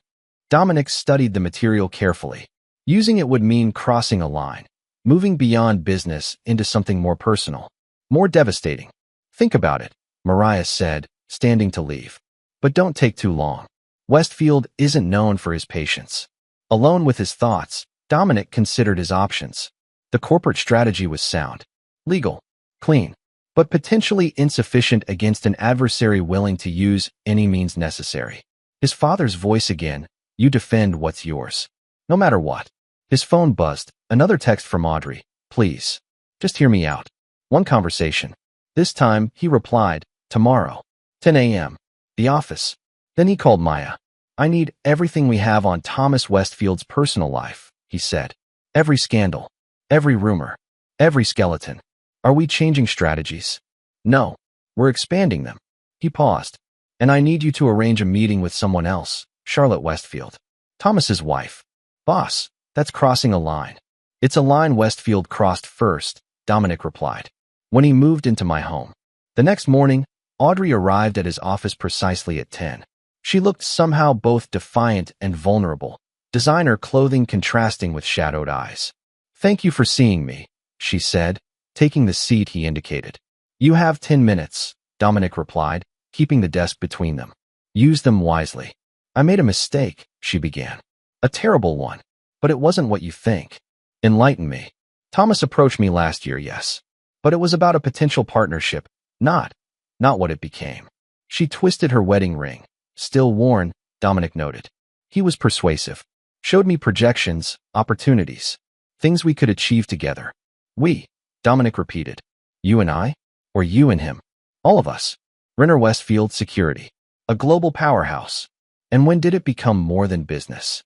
Dominic studied the material carefully. Using it would mean crossing a line, moving beyond business into something more personal, more devastating. Think about it, Mariah said, standing to leave. But don't take too long. Westfield isn't known for his patience. Alone with his thoughts, Dominic considered his options. The corporate strategy was sound, legal, clean, but potentially insufficient against an adversary willing to use any means necessary. His father's voice again, you defend what's yours. No matter what. His phone buzzed, another text from Audrey. Please. Just hear me out. One conversation. This time, he replied, tomorrow. 10 a.m. The office. Then he called Maya. I need everything we have on Thomas Westfield's personal life, he said. Every scandal. Every rumor. Every skeleton. Are we changing strategies? No. We're expanding them. He paused. And I need you to arrange a meeting with someone else, Charlotte Westfield. Thomas's wife. Boss, that's crossing a line. It's a line Westfield crossed first, Dominic replied. When he moved into my home. The next morning, Audrey arrived at his office precisely at 10. She looked somehow both defiant and vulnerable, designer clothing contrasting with shadowed eyes. Thank you for seeing me, she said, taking the seat he indicated. You have 10 minutes, Dominic replied, keeping the desk between them. Use them wisely. I made a mistake, she began. A terrible one. But it wasn't what you think. Enlighten me. Thomas approached me last year, yes. But it was about a potential partnership, not what it became. She twisted her wedding ring. Still worn, Dominic noted. He was persuasive. Showed me projections, opportunities, things we could achieve together. We, Dominic repeated. You and I? Or you and him? All of us. Renner Westfield Security. A global powerhouse. And when did it become more than business?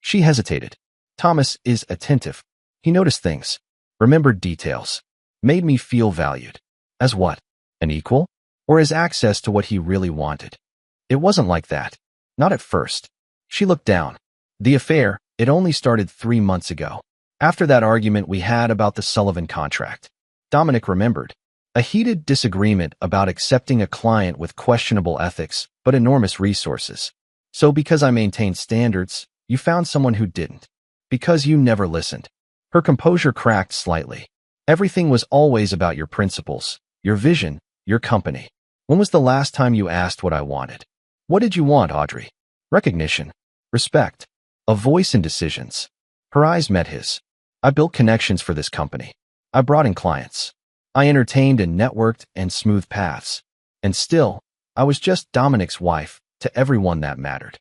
She hesitated. Thomas is attentive. He noticed things, remembered details, made me feel valued. As what? An equal? Or as access to what he really wanted? It wasn't like that. Not at first. She looked down. The affair, it only started 3 months ago. After that argument we had about the Sullivan contract. Dominic remembered. A heated disagreement about accepting a client with questionable ethics, but enormous resources. So because I maintained standards, you found someone who didn't. Because you never listened. Her composure cracked slightly. Everything was always about your principles, your vision, your company. When was the last time you asked what I wanted? What did you want, Audrey? Recognition. Respect. A voice in decisions. Her eyes met his. I built connections for this company. I brought in clients. I entertained and networked and smoothed paths. And still, I was just Dominic's wife to everyone that mattered.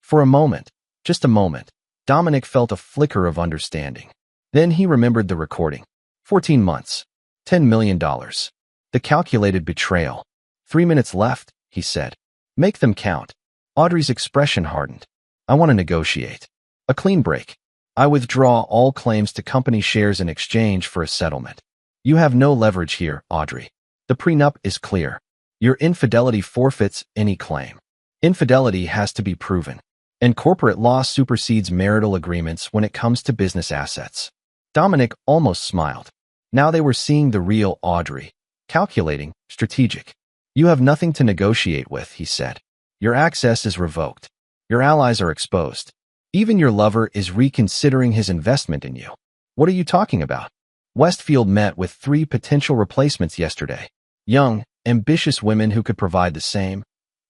For a moment, just a moment, Dominic felt a flicker of understanding. Then he remembered the recording. 14 months. $10 million. The calculated betrayal. 3 minutes left, he said. Make them count. Audrey's expression hardened. I want to negotiate. A clean break. I withdraw all claims to company shares in exchange for a settlement. You have no leverage here, Audrey. The prenup is clear. Your infidelity forfeits any claim. Infidelity has to be proven. And corporate law supersedes marital agreements when it comes to business assets. Dominic almost smiled. Now they were seeing the real Audrey. Calculating, strategic. You have nothing to negotiate with, he said. Your access is revoked. Your allies are exposed. Even your lover is reconsidering his investment in you. What are you talking about? Westfield met with 3 potential replacements yesterday. Young, ambitious women who could provide the same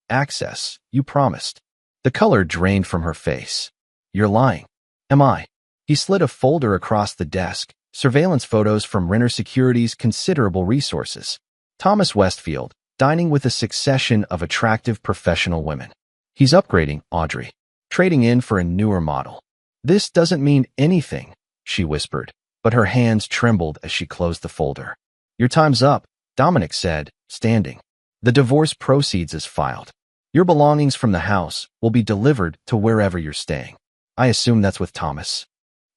access you promised. The color drained from her face. You're lying. Am I? He slid a folder across the desk. Surveillance photos from Renner Security's considerable resources. Thomas Westfield, dining with a succession of attractive professional women. He's upgrading, Audrey. Trading in for a newer model. This doesn't mean anything, she whispered, but her hands trembled as she closed the folder. Your time's up, Dominic said, standing. The divorce proceeds is filed. Your belongings from the house will be delivered to wherever you're staying. I assume that's with Thomas.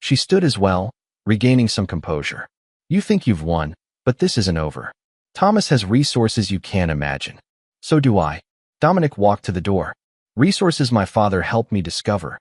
She stood as well, regaining some composure. You think you've won, but this isn't over. Thomas has resources you can't imagine. So do I. Dominic walked to the door. Resources my father helped me discover.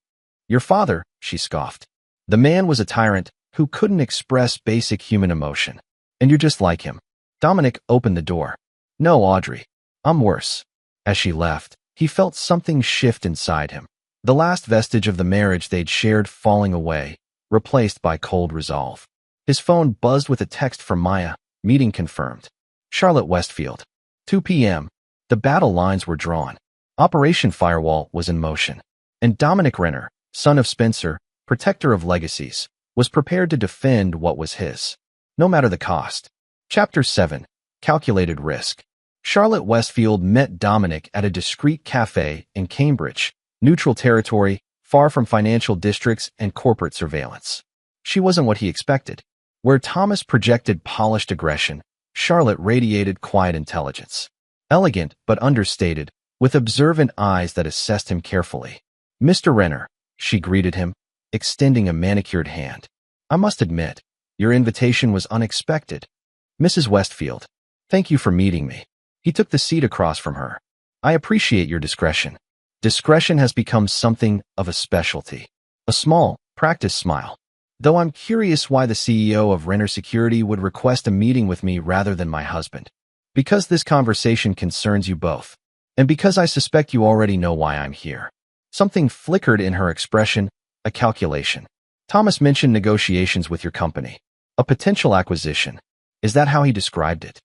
Your father, she scoffed. The man was a tyrant who couldn't express basic human emotion. And you're just like him. Dominic opened the door. No, Audrey. I'm worse. As she left, he felt something shift inside him. The last vestige of the marriage they'd shared falling away, replaced by cold resolve. His phone buzzed with a text from Maya, meeting confirmed. Charlotte Westfield. 2 p.m. The battle lines were drawn. Operation Firewall was in motion. And Dominic Renner, son of Spencer, protector of legacies, was prepared to defend what was his, no matter the cost. Chapter 7. Calculated Risk. Charlotte Westfield met Dominic at a discreet cafe in Cambridge, neutral territory, far from financial districts and corporate surveillance. She wasn't what he expected. Where Thomas projected polished aggression, Charlotte radiated quiet intelligence. Elegant but understated, with observant eyes that assessed him carefully. Mr. Renner, she greeted him, extending a manicured hand. I must admit, your invitation was unexpected. Mrs. Westfield, thank you for meeting me. He took the seat across from her. I appreciate your discretion. Discretion has become something of a specialty. A small, practiced smile. Though I'm curious why the CEO of Renner Security would request a meeting with me rather than my husband. Because this conversation concerns you both. And because I suspect you already know why I'm here. Something flickered in her expression, a calculation. Thomas mentioned negotiations with your company. A potential acquisition. Is that how he described it?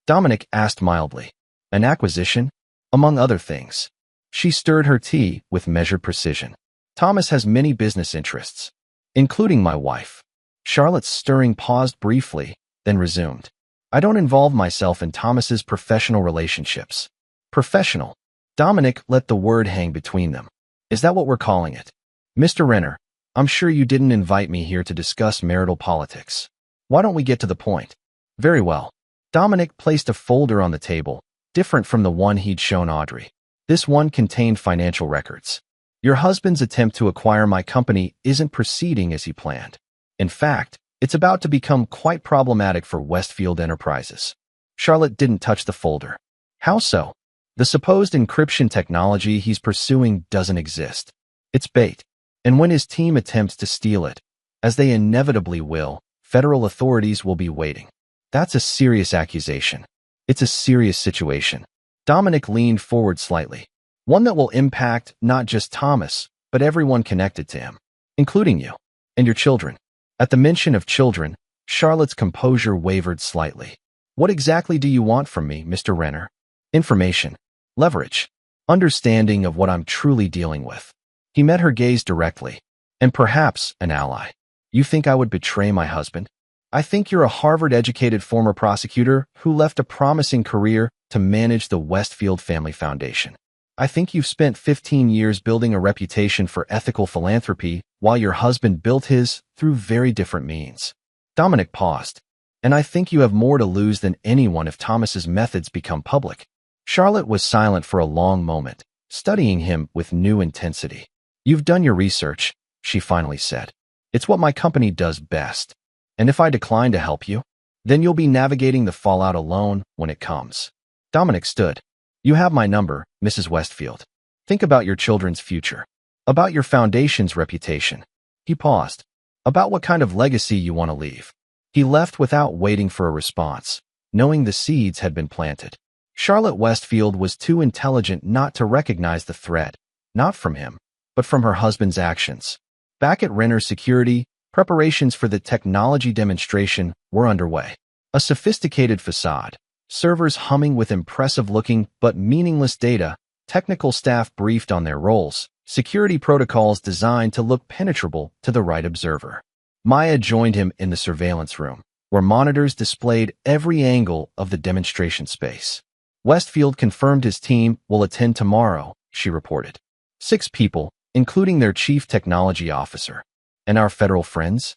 Dominic asked mildly. An acquisition? Among other things. She stirred her tea with measured precision. Thomas has many business interests, including my wife. Charlotte's stirring paused briefly, then resumed. I don't involve myself in Thomas's professional relationships. Professional. Dominic let the word hang between them. Is that what we're calling it? Mr. Renner, I'm sure you didn't invite me here to discuss marital politics. Why don't we get to the point? Very well. Dominic placed a folder on the table, different from the one he'd shown Audrey. This one contained financial records. Your husband's attempt to acquire my company isn't proceeding as he planned. In fact, it's about to become quite problematic for Westfield Enterprises. Charlotte didn't touch the folder. How so? The supposed encryption technology he's pursuing doesn't exist. It's bait. And when his team attempts to steal it, as they inevitably will, federal authorities will be waiting. That's a serious accusation. It's a serious situation. Dominic leaned forward slightly. One that will impact not just Thomas, but everyone connected to him, including you and your children. At the mention of children, Charlotte's composure wavered slightly. What exactly do you want from me, Mr. Renner? Information. Leverage. Understanding of what I'm truly dealing with. He met her gaze directly. And perhaps an ally. You think I would betray my husband? I think you're a Harvard-educated former prosecutor who left a promising career to manage the Westfield Family Foundation. I think you've spent 15 years building a reputation for ethical philanthropy while your husband built his through very different means. Dominic paused. And I think you have more to lose than anyone if Thomas's methods become public. Charlotte was silent for a long moment, studying him with new intensity. You've done your research, she finally said. It's what my company does best. And if I decline to help you, then you'll be navigating the fallout alone when it comes. Dominic stood. You have my number, Mrs. Westfield. Think about your children's future. About your foundation's reputation. He paused. About what kind of legacy you want to leave. He left without waiting for a response, knowing the seeds had been planted. Charlotte Westfield was too intelligent not to recognize the threat, not from him, but from her husband's actions. Back at Renner Security, preparations for the technology demonstration were underway. A sophisticated facade, servers humming with impressive-looking but meaningless data, technical staff briefed on their roles, security protocols designed to look penetrable to the right observer. Maya joined him in the surveillance room, where monitors displayed every angle of the demonstration space. Westfield confirmed his team will attend tomorrow, she reported. 6 people, including their chief technology officer. And our federal friends?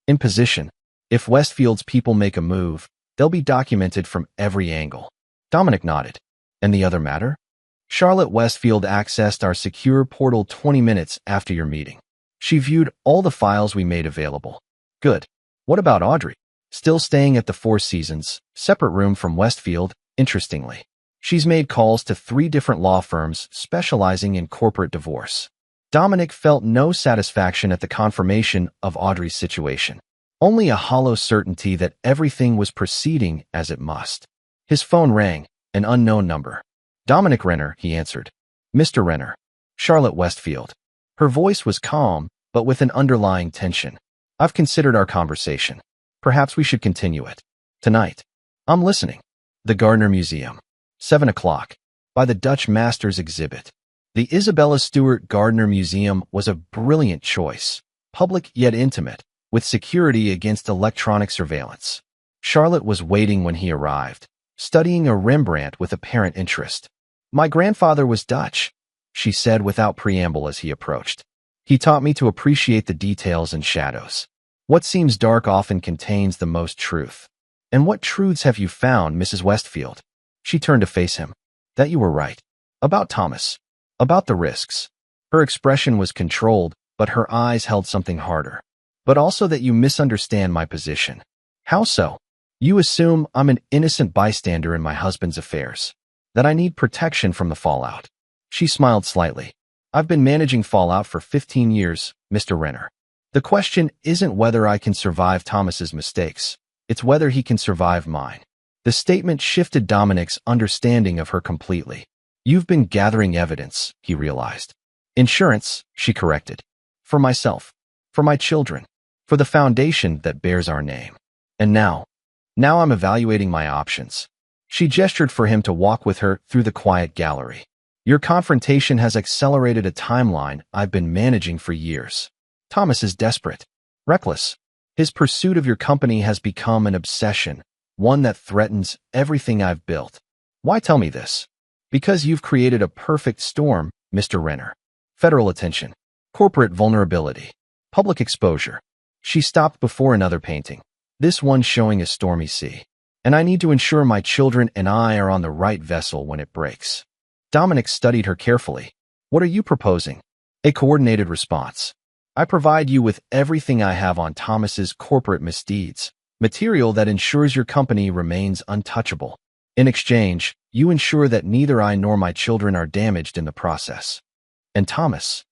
In position. If Westfield's people make a move, they'll be documented from every angle. Dominic nodded. And the other matter? Charlotte Westfield accessed our secure portal 20 minutes after your meeting. She viewed all the files we made available. Good. What about Audrey? Still staying at the Four Seasons, separate room from Westfield, interestingly. She's made calls to 3 different law firms specializing in corporate divorce. Dominic felt no satisfaction at the confirmation of Audrey's situation. Only a hollow certainty that everything was proceeding as it must. His phone rang, an unknown number. Dominic Renner, he answered. Mr. Renner. Charlotte Westfield. Her voice was calm, but with an underlying tension. I've considered our conversation. Perhaps we should continue it. Tonight. I'm listening. The Gardner Museum. 7 o'clock. By the Dutch Masters exhibit. The Isabella Stewart Gardner Museum was a brilliant choice. Public yet intimate, with security against electronic surveillance. Charlotte was waiting when he arrived, studying a Rembrandt with apparent interest. My grandfather was Dutch, she said without preamble as he approached. He taught me to appreciate the details and shadows. What seems dark often contains the most truth. And what truths have you found, Mrs. Westfield? She turned to face him. That you were right. About Thomas. About the risks. Her expression was controlled, but her eyes held something harder. But also that you misunderstand my position. How so? You assume I'm an innocent bystander in my husband's affairs. That I need protection from the fallout. She smiled slightly. I've been managing fallout for 15 years, Mr. Renner. The question isn't whether I can survive Thomas's mistakes. It's whether he can survive mine. The statement shifted Dominic's understanding of her completely. You've been gathering evidence, he realized. Insurance, she corrected. For myself. For my children. For the foundation that bears our name. And now I'm evaluating my options. She gestured for him to walk with her through the quiet gallery. Your confrontation has accelerated a timeline I've been managing for years. Thomas is desperate, reckless. His pursuit of your company has become an obsession, one that threatens everything I've built. Why tell me this? Because you've created a perfect storm, Mr. Renner. Federal attention, corporate vulnerability, public exposure. She stopped before another painting, this one showing a stormy sea. And I need to ensure my children and I are on the right vessel when it breaks. Dominic studied her carefully. What are you proposing? A coordinated response. I provide you with everything I have on Thomas's corporate misdeeds, material that ensures your company remains untouchable. In exchange, you ensure that neither I nor my children are damaged in the process. And Thomas?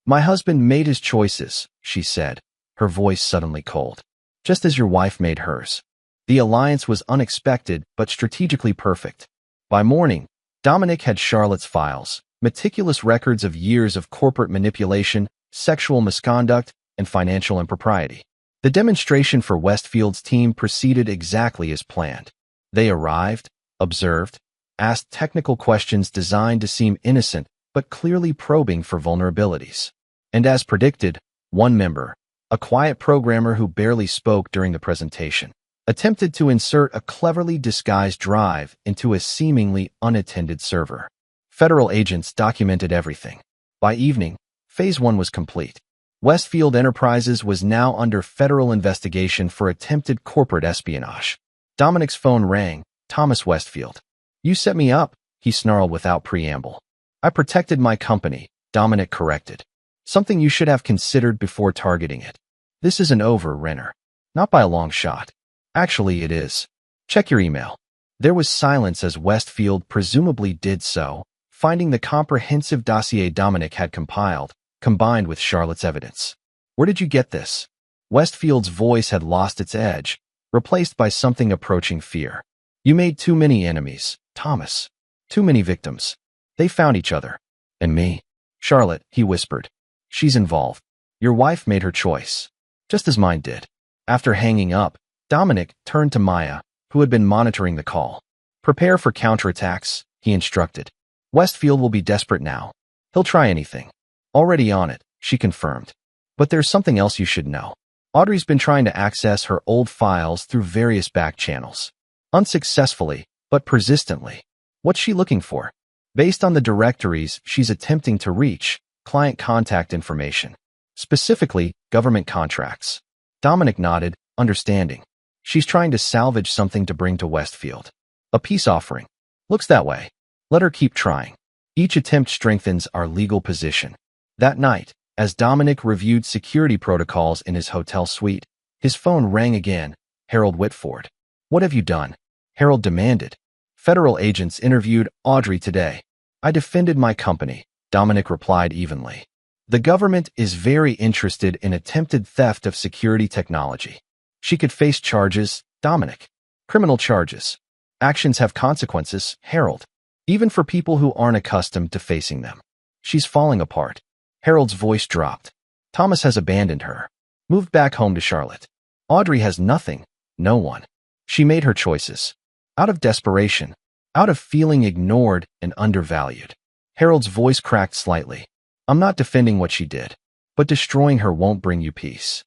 My husband made his choices, she said, her voice suddenly cold. Just as your wife made hers. The alliance was unexpected but strategically perfect. By morning, Dominic had Charlotte's files, meticulous records of years of corporate manipulation, sexual misconduct, and financial impropriety. The demonstration for Westfield's team proceeded exactly as planned. They arrived, observed, asked technical questions designed to seem innocent but clearly probing for vulnerabilities. And as predicted, one member, a quiet programmer who barely spoke during the presentation, attempted to insert a cleverly disguised drive into a seemingly unattended server. Federal agents documented everything. By evening, Phase 1 was complete. Westfield Enterprises was now under federal investigation for attempted corporate espionage. Dominic's phone rang. Thomas Westfield. You set me up, he snarled without preamble. I protected my company, Dominic corrected. Something you should have considered before targeting it. This isn't over, Renner. Not by a long shot. Actually, it is. Check your email. There was silence as Westfield presumably did so, finding the comprehensive dossier Dominic had compiled, combined with Charlotte's evidence. Where did you get this? Westfield's voice had lost its edge, replaced by something approaching fear. You made too many enemies, Thomas. Too many victims. They found each other. And me. Charlotte, he whispered. She's involved. Your wife made her choice. Just as mine did. After hanging up, Dominic turned to Maya, who had been monitoring the call. Prepare for counterattacks, he instructed. Westfield will be desperate now. He'll try anything. Already on it, she confirmed. But there's something else you should know. Audrey's been trying to access her old files through various back channels. Unsuccessfully, but persistently. What's she looking for? Based on the directories she's attempting to reach, client contact information. Specifically, government contracts. Dominic nodded, understanding. She's trying to salvage something to bring to Westfield. A peace offering. Looks that way. Let her keep trying. Each attempt strengthens our legal position. That night, as Dominic reviewed security protocols in his hotel suite, his phone rang again. Harold Whitford. What have you done? Harold demanded. Federal agents interviewed Audrey today. I defended my company, Dominic replied evenly. The government is very interested in attempted theft of security technology. She could face charges, Dominic. Criminal charges. Actions have consequences, Harold. Even for people who aren't accustomed to facing them. She's falling apart. Harold's voice dropped. Thomas has abandoned her. Moved back home to Charlotte. Audrey has nothing, no one. She made her choices. Out of desperation. Out of feeling ignored and undervalued. Harold's voice cracked slightly. I'm not defending what she did. But destroying her won't bring you peace.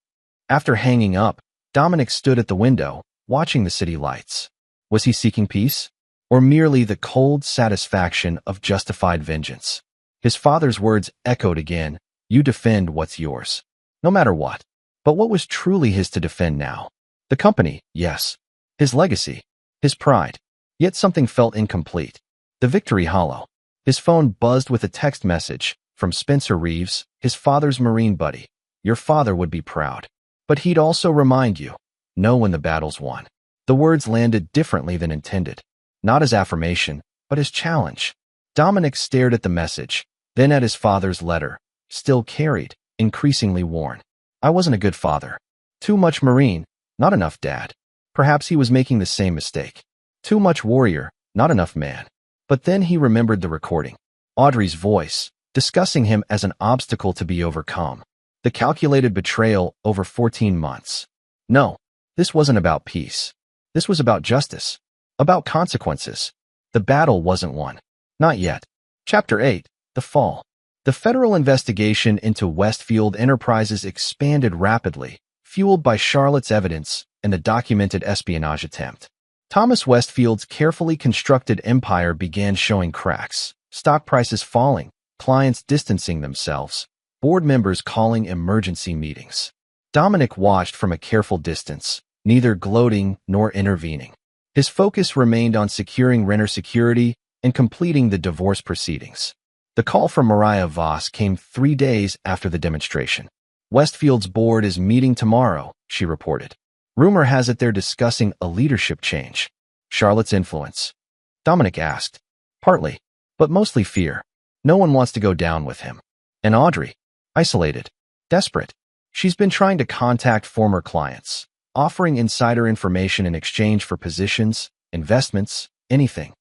After hanging up, Dominic stood at the window, watching the city lights. Was he seeking peace? Or merely the cold satisfaction of justified vengeance? His father's words echoed again, you defend what's yours. No matter what. But what was truly his to defend now? The company, yes. His legacy. His pride. Yet something felt incomplete. The victory hollow. His phone buzzed with a text message from Spencer Reeves, his father's Marine buddy. Your father would be proud. But he'd also remind you, know when the battle's won. The words landed differently than intended. Not as affirmation, but as challenge. Dominic stared at the message, then at his father's letter, still carried, increasingly worn. I wasn't a good father. Too much Marine, not enough dad. Perhaps he was making the same mistake. Too much warrior, not enough man. But then he remembered the recording. Audrey's voice, discussing him as an obstacle to be overcome. The calculated betrayal over 14 months. No, this wasn't about peace. This was about justice. About consequences. The battle wasn't won. Not yet. Chapter 8. The Fall. The federal investigation into Westfield Enterprises expanded rapidly, fueled by Charlotte's evidence and the documented espionage attempt. Thomas Westfield's carefully constructed empire began showing cracks, stock prices falling, clients distancing themselves, board members calling emergency meetings. Dominic watched from a careful distance, neither gloating nor intervening. His focus remained on securing renter security and completing the divorce proceedings. The call from Mariah Voss came 3 days after the demonstration. Westfield's board is meeting tomorrow, she reported. Rumor has it they're discussing a leadership change. Charlotte's influence? Dominic asked. Partly, but mostly fear. No one wants to go down with him. And Audrey? Isolated. Desperate. She's been trying to contact former clients, offering insider information in exchange for positions, investments, anything.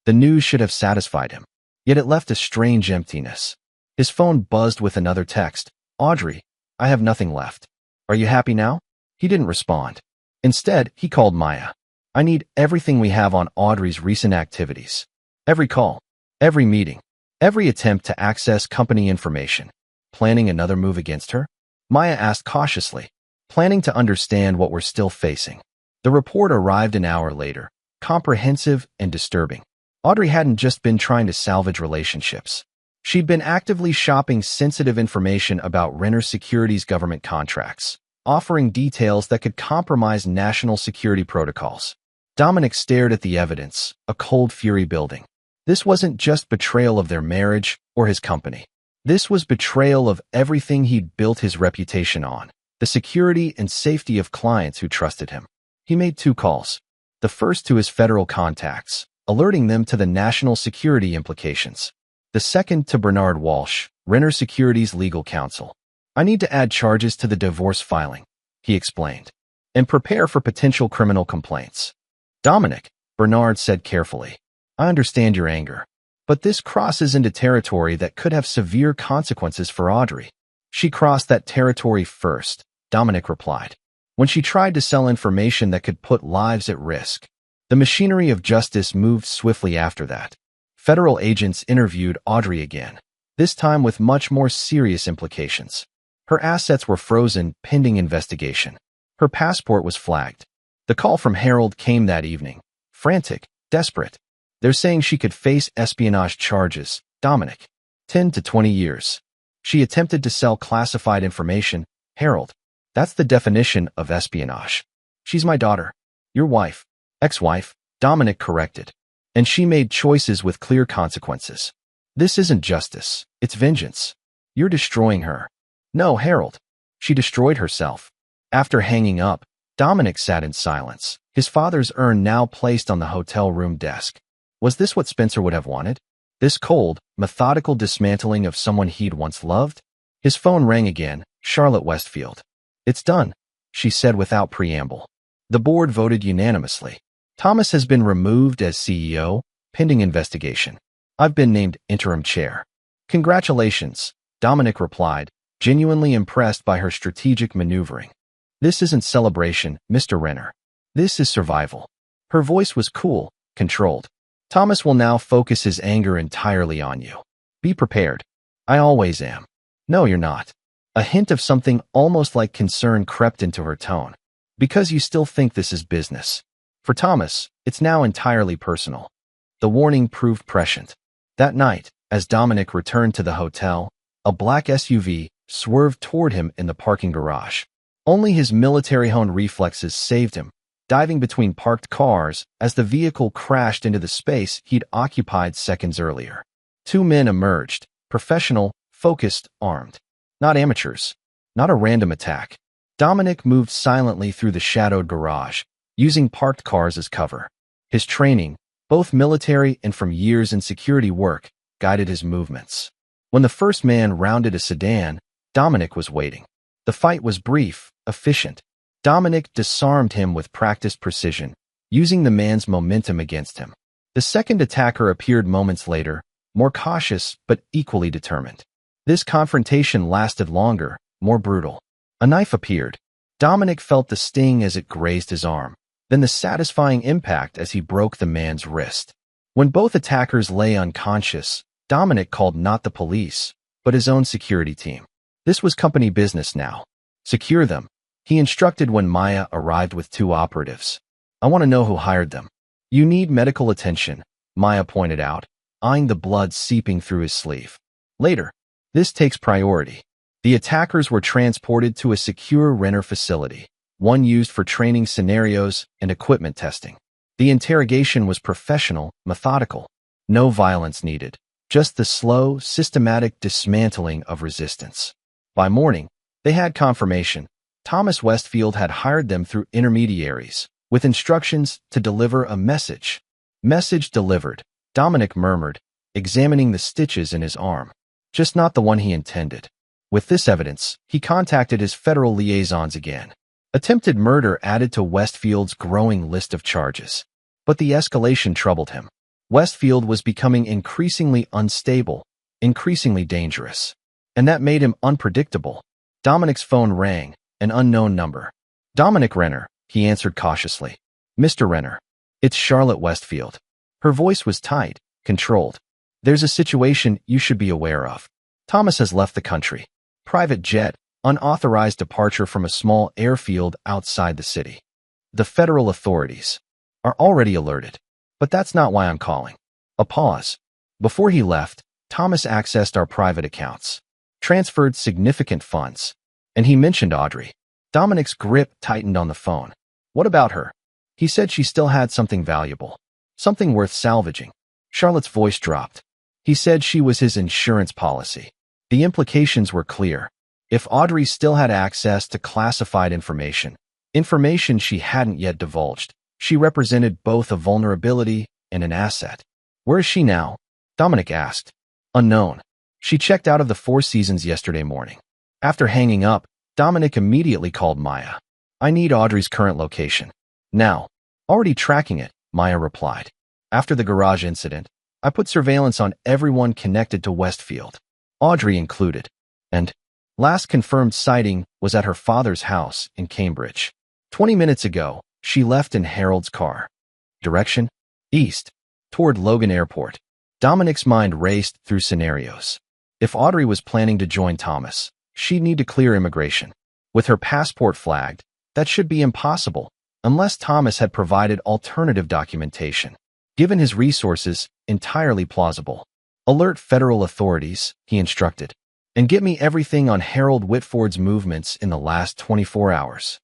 The news should have satisfied him. Yet it left a strange emptiness. His phone buzzed with another text. Audrey, I have nothing left. Are you happy now? He didn't respond. Instead, he called Maya. I need everything we have on Audrey's recent activities. Every call, every meeting, every attempt to access company information. Planning another move against her? Maya asked cautiously, planning to understand what we're still facing. The report arrived an hour later, comprehensive and disturbing. Audrey hadn't just been trying to salvage relationships. She'd been actively shopping sensitive information about Renner Securities government contracts, offering details that could compromise national security protocols. Dominic stared at the evidence, a cold fury building. This wasn't just betrayal of their marriage or his company. This was betrayal of everything he'd built his reputation on, the security and safety of clients who trusted him. He made 2 calls. The first to his federal contacts, alerting them to the national security implications. The second to Bernard Walsh, Renner Securities legal counsel. I need to add charges to the divorce filing, he explained, and prepare for potential criminal complaints. Dominic, Bernard said carefully, I understand your anger, but this crosses into territory that could have severe consequences for Audrey. She crossed that territory first, Dominic replied, when she tried to sell information that could put lives at risk. The machinery of justice moved swiftly after that. Federal agents interviewed Audrey again, this time with much more serious implications. Her assets were frozen pending investigation. Her passport was flagged. The call from Harold came that evening, frantic, desperate. They're saying she could face espionage charges, Dominic. 10 to 20 years. She attempted to sell classified information, Harold. That's the definition of espionage. She's my daughter. Your wife. Ex-wife, Dominic corrected. And she made choices with clear consequences. This isn't justice. It's vengeance. You're destroying her. No, Harold. She destroyed herself. After hanging up, Dominic sat in silence, his father's urn now placed on the hotel room desk. Was this what Spencer would have wanted? This cold, methodical dismantling of someone he'd once loved? His phone rang again. Charlotte Westfield. It's done, she said without preamble. The board voted unanimously. Thomas has been removed as CEO, pending investigation. I've been named interim chair. Congratulations, Dominic replied, genuinely impressed by her strategic maneuvering. This isn't celebration, Mr. Renner. This is survival. Her voice was cool, controlled. Thomas will now focus his anger entirely on you. Be prepared. I always am. No, you're not. A hint of something almost like concern crept into her tone. Because you still think this is business. For Thomas, it's now entirely personal. The warning proved prescient. That night, as Dominic returned to the hotel, a black SUV swerved toward him in the parking garage. Only his military-honed reflexes saved him, diving between parked cars as the vehicle crashed into the space he'd occupied seconds earlier. Two men emerged, professional, focused, armed. Not amateurs. Not a random attack. Dominic moved silently through the shadowed garage, using parked cars as cover. His training, both military and from years in security work, guided his movements. When the first man rounded a sedan, Dominic was waiting. The fight was brief, efficient. Dominic disarmed him with practiced precision, using the man's momentum against him. The second attacker appeared moments later, more cautious but equally determined. This confrontation lasted longer, more brutal. A knife appeared. Dominic felt the sting as it grazed his arm, then the satisfying impact as he broke the man's wrist. When both attackers lay unconscious, Dominic called not the police, but his own security team. This was company business now. Secure them, he instructed when Maya arrived with two operatives. I want to know who hired them. You need medical attention, Maya pointed out, eyeing the blood seeping through his sleeve. Later. This takes priority. The attackers were transported to a secure Renner facility, one used for training scenarios and equipment testing. The interrogation was professional, methodical. No violence needed, just the slow, systematic dismantling of resistance. By morning, they had confirmation. Thomas Westfield had hired them through intermediaries, with instructions to deliver a message. Message delivered, Dominic murmured, examining the stitches in his arm. Just not the one he intended. With this evidence, he contacted his federal liaisons again. Attempted murder added to Westfield's growing list of charges. But the escalation troubled him. Westfield was becoming increasingly unstable, increasingly dangerous. And that made him unpredictable. Dominic's phone rang, an unknown number. Dominic Renner, he answered cautiously. Mr. Renner. It's Charlotte Westfield. Her voice was tight, controlled. There's a situation you should be aware of. Thomas has left the country. Private jet, unauthorized departure from a small airfield outside the city. The federal authorities are already alerted. But that's not why I'm calling. A pause. Before he left, Thomas accessed our private accounts, transferred significant funds, and he mentioned Audrey. Dominic's grip tightened on the phone. What about her? He said she still had something valuable, something worth salvaging. Charlotte's voice dropped. He said she was his insurance policy. The implications were clear. If Audrey still had access to classified information she hadn't yet divulged, she represented both a vulnerability and an asset. Where is she now? Dominic asked. Unknown. She checked out of the Four Seasons yesterday morning. After hanging up, Dominic immediately called Maya. I need Audrey's current location. Now. Already tracking it, Maya replied. After the garage incident, I put surveillance on everyone connected to Westfield, Audrey included. And last confirmed sighting was at her father's house in Cambridge. 20 minutes ago, she left in Harold's car. Direction? East, toward Logan Airport. Dominic's mind raced through scenarios. If Audrey was planning to join Thomas, she'd need to clear immigration. With her passport flagged, that should be impossible, unless Thomas had provided alternative documentation. Given his resources, entirely plausible. Alert federal authorities, he instructed, and get me everything on Harold Whitford's movements in the last 24 hours.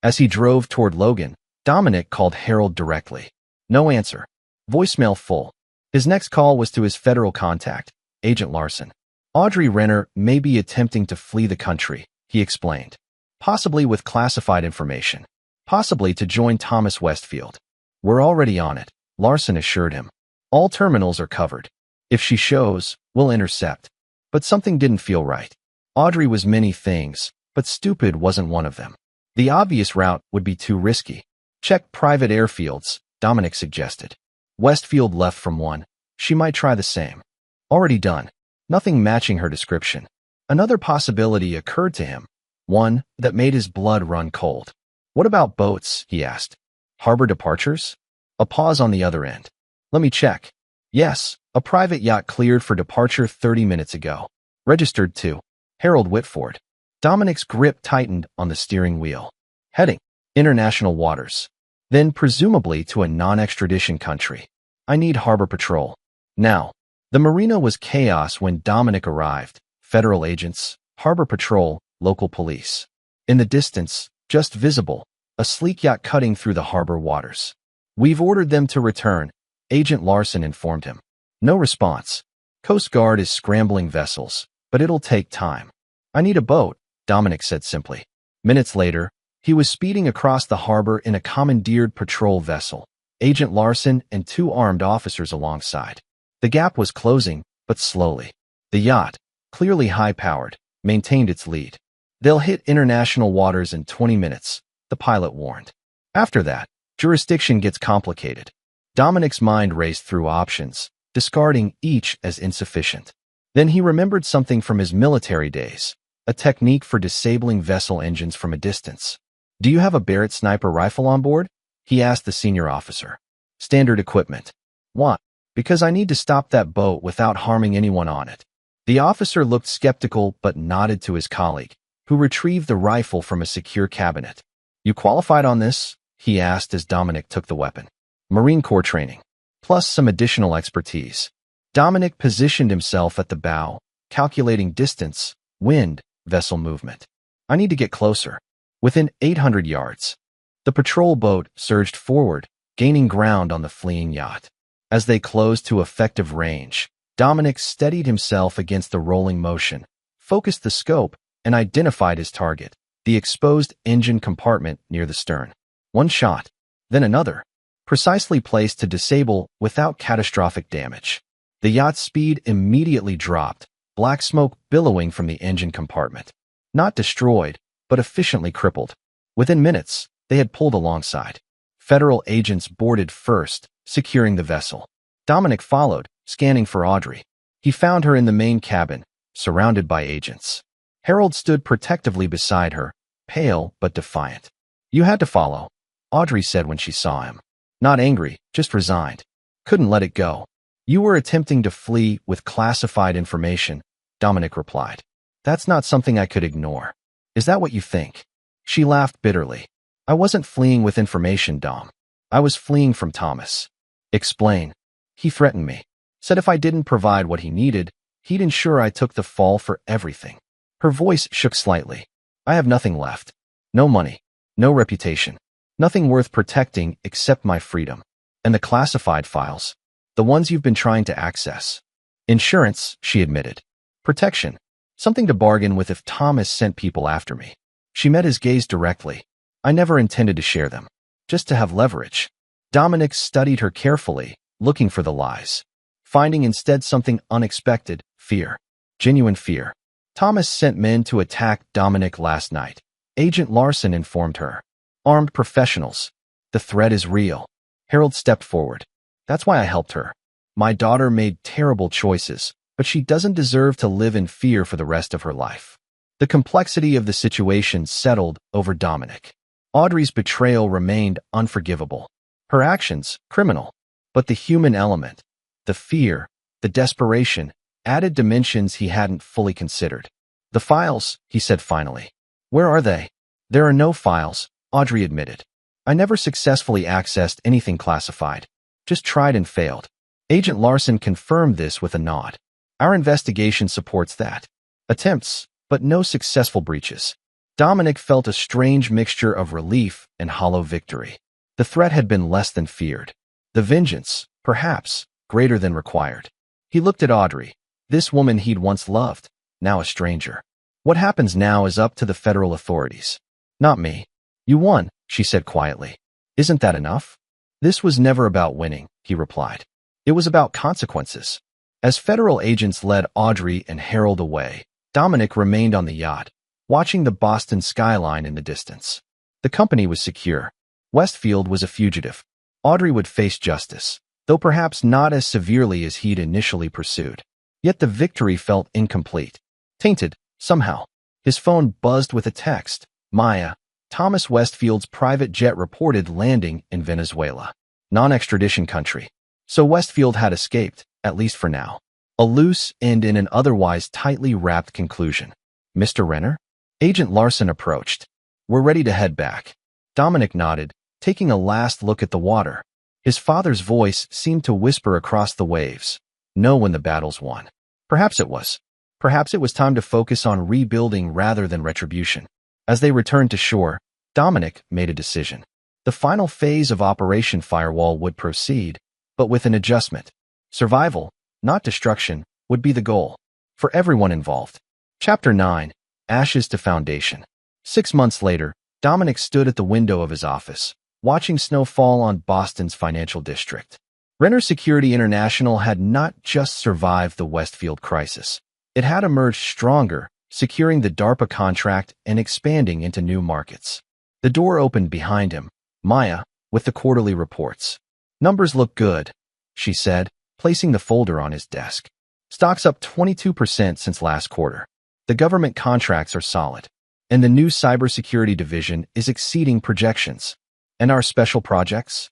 As he drove toward Logan, Dominic called Harold directly. No answer. Voicemail full. His next call was to his federal contact, Agent Larson. Audrey Renner may be attempting to flee the country, he explained. Possibly with classified information. Possibly to join Thomas Westfield. We're already on it, Larson assured him. All terminals are covered. If she shows, we'll intercept. But something didn't feel right. Audrey was many things, but stupid wasn't one of them. The obvious route would be too risky. Check private airfields, Dominic suggested. Westfield left from one. She might try the same. Already done. Nothing matching her description. Another possibility occurred to him. One that made his blood run cold. What about boats, he asked. Harbor departures? A pause on the other end. Let me check. Yes, a private yacht cleared for departure 30 minutes ago. Registered to Harold Whitford. Dominic's grip tightened on the steering wheel. Heading. International waters. Then presumably to a non-extradition country. I need harbor patrol. Now. The marina was chaos when Dominic arrived. Federal agents, harbor patrol, local police. In the distance, just visible, a sleek yacht cutting through the harbor waters. We've ordered them to return, Agent Larson informed him. No response. Coast Guard is scrambling vessels, but it'll take time. I need a boat, Dominic said simply. Minutes later, he was speeding across the harbor in a commandeered patrol vessel, Agent Larson and 2 armed officers alongside. The gap was closing, but slowly. The yacht, clearly high-powered, maintained its lead. They'll hit international waters in 20 minutes, the pilot warned. After that, jurisdiction gets complicated. Dominic's mind raced through options, discarding each as insufficient. Then he remembered something from his military days, a technique for disabling vessel engines from a distance. Do you have a Barrett sniper rifle on board? He asked the senior officer. Standard equipment. Why? Because I need to stop that boat without harming anyone on it. The officer looked skeptical but nodded to his colleague, who retrieved the rifle from a secure cabinet. You qualified on this? He asked as Dominic took the weapon. Marine Corps training, plus some additional expertise. Dominic positioned himself at the bow, calculating distance, wind, vessel movement. I need to get closer. Within 800 yards. The patrol boat surged forward, gaining ground on the fleeing yacht. As they closed to effective range, Dominic steadied himself against the rolling motion, focused the scope, and identified his target, the exposed engine compartment near the stern. One shot, then another, precisely placed to disable without catastrophic damage. The yacht's speed immediately dropped, black smoke billowing from the engine compartment. Not destroyed, but efficiently crippled. Within minutes, they had pulled alongside. Federal agents boarded first, securing the vessel. Dominic followed, scanning for Audrey. He found her in the main cabin, surrounded by agents. Harold stood protectively beside her, pale but defiant. You had to follow, Audrey said when she saw him. Not angry, just resigned. Couldn't let it go. You were attempting to flee with classified information, Dominic replied. That's not something I could ignore. Is that what you think? She laughed bitterly. I wasn't fleeing with information, Dom. I was fleeing from Thomas. Explain. He threatened me. Said if I didn't provide what he needed, he'd ensure I took the fall for everything. Her voice shook slightly. I have nothing left. No money. No reputation. Nothing worth protecting except my freedom. And the classified files. The ones you've been trying to access. Insurance, she admitted. Protection. Something to bargain with if Thomas sent people after me. She met his gaze directly. I never intended to share them. Just to have leverage. Dominic studied her carefully, looking for the lies. Finding instead something unexpected, fear. Genuine fear. Thomas sent men to attack Dominic last night. Agent Larson informed her. Armed professionals. The threat is real. Harold stepped forward. That's why I helped her. My daughter made terrible choices, but she doesn't deserve to live in fear for the rest of her life. The complexity of the situation settled over Dominic. Audrey's betrayal remained unforgivable. Her actions, criminal. But the human element, the fear, the desperation, added dimensions he hadn't fully considered. The files, he said finally. Where are they? There are no files, Audrey admitted. I never successfully accessed anything classified. Just tried and failed. Agent Larson confirmed this with a nod. Our investigation supports that. Attempts, but no successful breaches. Dominic felt a strange mixture of relief and hollow victory. The threat had been less than feared. The vengeance, perhaps, greater than required. He looked at Audrey. This woman he'd once loved, now a stranger. What happens now is up to the federal authorities. Not me. You won, she said quietly. Isn't that enough? This was never about winning, he replied. It was about consequences. As federal agents led Audrey and Harold away, Dominic remained on the yacht, watching the Boston skyline in the distance. The company was secure. Westfield was a fugitive. Audrey would face justice, though perhaps not as severely as he'd initially pursued. Yet the victory felt incomplete, tainted, somehow. His phone buzzed with a text. Maya, Thomas Westfield's private jet reported landing in Venezuela, non-extradition country. So Westfield had escaped, at least for now. A loose end in an otherwise tightly wrapped conclusion. Mr. Renner? Agent Larson approached. We're ready to head back. Dominic nodded, taking a last look at the water. His father's voice seemed to whisper across the waves. Know when the battle's won. Perhaps it was. Perhaps it was time to focus on rebuilding rather than retribution. As they returned to shore, Dominic made a decision. The final phase of Operation Firewall would proceed, but with an adjustment. Survival, not destruction, would be the goal. For everyone involved. Chapter 9. Ashes to Foundation. 6 months later, Dominic stood at the window of his office, watching snow fall on Boston's financial district. Renner Security International had not just survived the Westfield crisis. It had emerged stronger, securing the DARPA contract and expanding into new markets. The door opened behind him, Maya, with the quarterly reports. Numbers look good, she said, placing the folder on his desk. Stocks up 22% since last quarter. The government contracts are solid, and the new cybersecurity division is exceeding projections. And our special projects?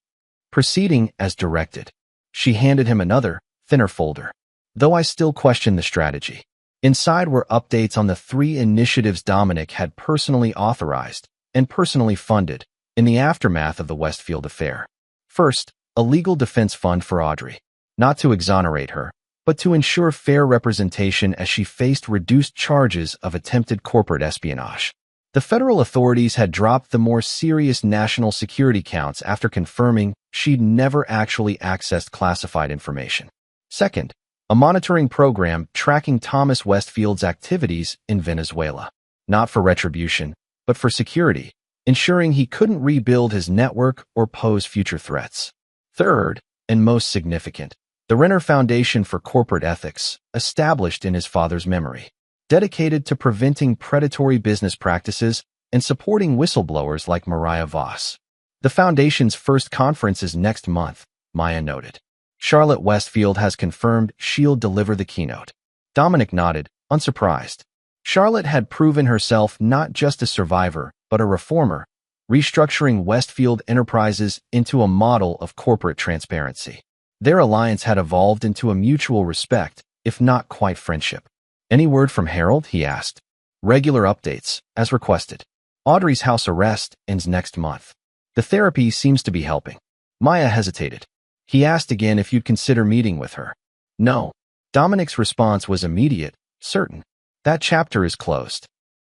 Proceeding as directed. She handed him another, thinner folder. Though I still question the strategy. Inside were updates on the 3 initiatives Dominic had personally authorized and personally funded in the aftermath of the Westfield affair. First, a legal defense fund for Audrey. Not to exonerate her, but to ensure fair representation as she faced reduced charges of attempted corporate espionage. The federal authorities had dropped the more serious national security counts after confirming she'd never actually accessed classified information. Second, a monitoring program tracking Thomas Westfield's activities in Venezuela. Not for retribution, but for security, ensuring he couldn't rebuild his network or pose future threats. Third, and most significant, the Renner Foundation for Corporate Ethics, established in his father's memory, dedicated to preventing predatory business practices and supporting whistleblowers like Mariah Voss. The foundation's first conference is next month, Maya noted. Charlotte Westfield has confirmed she'll deliver the keynote. Dominic nodded, unsurprised. Charlotte had proven herself not just a survivor, but a reformer, restructuring Westfield Enterprises into a model of corporate transparency. Their alliance had evolved into a mutual respect, if not quite friendship. Any word from Harold? He asked. Regular updates, as requested. Audrey's house arrest ends next month. The therapy seems to be helping. Maya hesitated. He asked again if you'd consider meeting with her. No. Dominic's response was immediate, certain. That chapter is closed.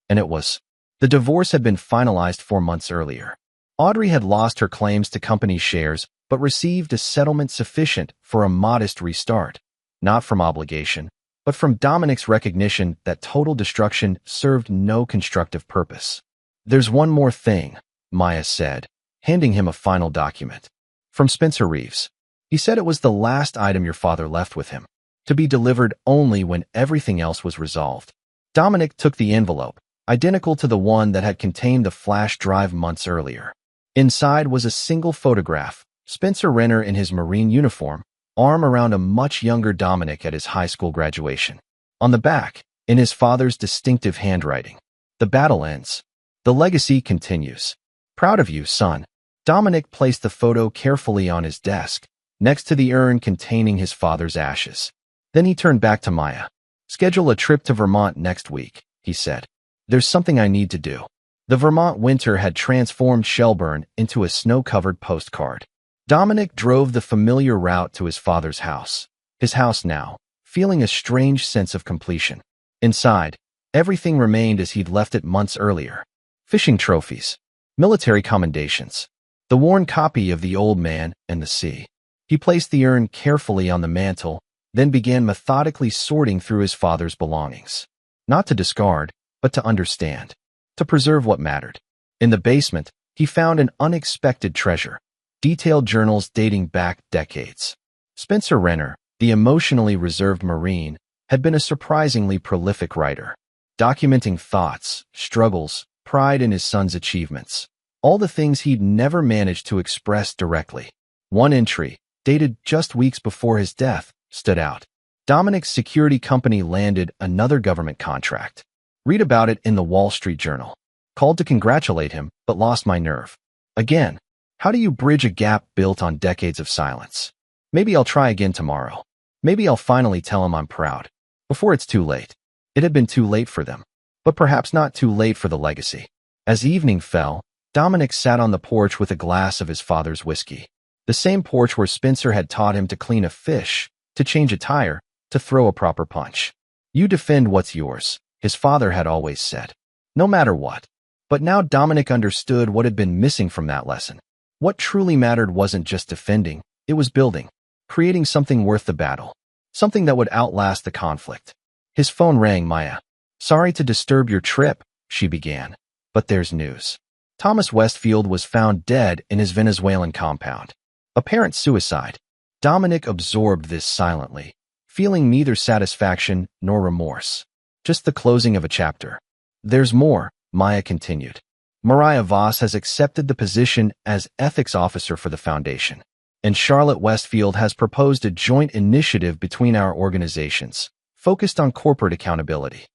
And it was. The divorce had been finalized 4 months earlier. Audrey had lost her claims to company shares, but received a settlement sufficient for a modest restart. Not from obligation, but from Dominic's recognition that total destruction served no constructive purpose. There's one more thing, Maya said, handing him a final document. From Spencer Reeves. He said it was the last item your father left with him, to be delivered only when everything else was resolved. Dominic took the envelope, identical to the one that had contained the flash drive months earlier. Inside was a single photograph, Spencer Renner in his Marine uniform, arm around a much younger Dominic at his high school graduation. On the back, in his father's distinctive handwriting, the battle ends. The legacy continues. Proud of you, son. Dominic placed the photo carefully on his desk, next to the urn containing his father's ashes. Then he turned back to Maya. Schedule a trip to Vermont next week, he said. There's something I need to do. The Vermont winter had transformed Shelburne into a snow-covered postcard. Dominic drove the familiar route to his father's house. His house now, feeling a strange sense of completion. Inside, everything remained as he'd left it months earlier. Fishing trophies, military commendations, the worn copy of The Old Man and the Sea. He placed the urn carefully on the mantel, then began methodically sorting through his father's belongings. Not to discard, but to understand. To preserve what mattered. In the basement, he found an unexpected treasure. Detailed journals dating back decades. Spencer Renner, the emotionally reserved Marine, had been a surprisingly prolific writer, documenting thoughts, struggles, pride in his son's achievements, all the things he'd never managed to express directly. One entry, dated just weeks before his death, stood out. Dominic's security company landed another government contract. Read about it in the Wall Street Journal. Called to congratulate him, but lost my nerve. Again, how do you bridge a gap built on decades of silence? Maybe I'll try again tomorrow. Maybe I'll finally tell him I'm proud. Before it's too late. It had been too late for them, but perhaps not too late for the legacy. As evening fell, Dominic sat on the porch with a glass of his father's whiskey. The same porch where Spencer had taught him to clean a fish, to change a tire, to throw a proper punch. You defend what's yours, his father had always said. No matter what. But now Dominic understood what had been missing from that lesson. What truly mattered wasn't just defending, it was building, creating something worth the battle, something that would outlast the conflict. His phone rang. Maya. Sorry to disturb your trip, she began. But there's news. Thomas Westfield was found dead in his Venezuelan compound. Apparent suicide. Dominic absorbed this silently, feeling neither satisfaction nor remorse. Just the closing of a chapter. There's more, Maya continued. Mariah Voss has accepted the position as ethics officer for the foundation, and Charlotte Westfield has proposed a joint initiative between our organizations, focused on corporate accountability.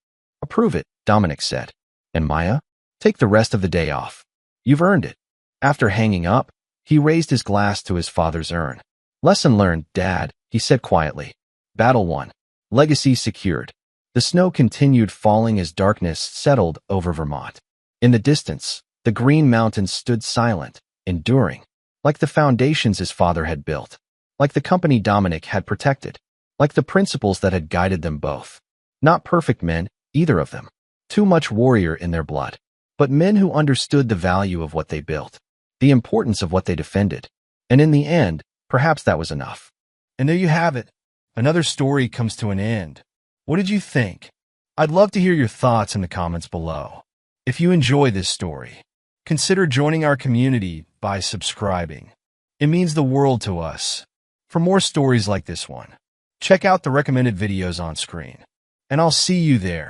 Approve it, Dominic said. And Maya? Take the rest of the day off. You've earned it. After hanging up, he raised his glass to his father's urn. Lesson learned, Dad, he said quietly. Battle won. Legacy secured. The snow continued falling as darkness settled over Vermont. In the distance, the Green Mountains stood silent, enduring, like the foundations his father had built, like the company Dominic had protected, like the principles that had guided them both. Not perfect men, either of them. Too much warrior in their blood. But men who understood the value of what they built, the importance of what they defended. And in the end, perhaps that was enough. And there you have it. Another story comes to an end. What did you think? I'd love to hear your thoughts in the comments below. If you enjoy this story, consider joining our community by subscribing. It means the world to us. For more stories like this one, check out the recommended videos on screen. And I'll see you there.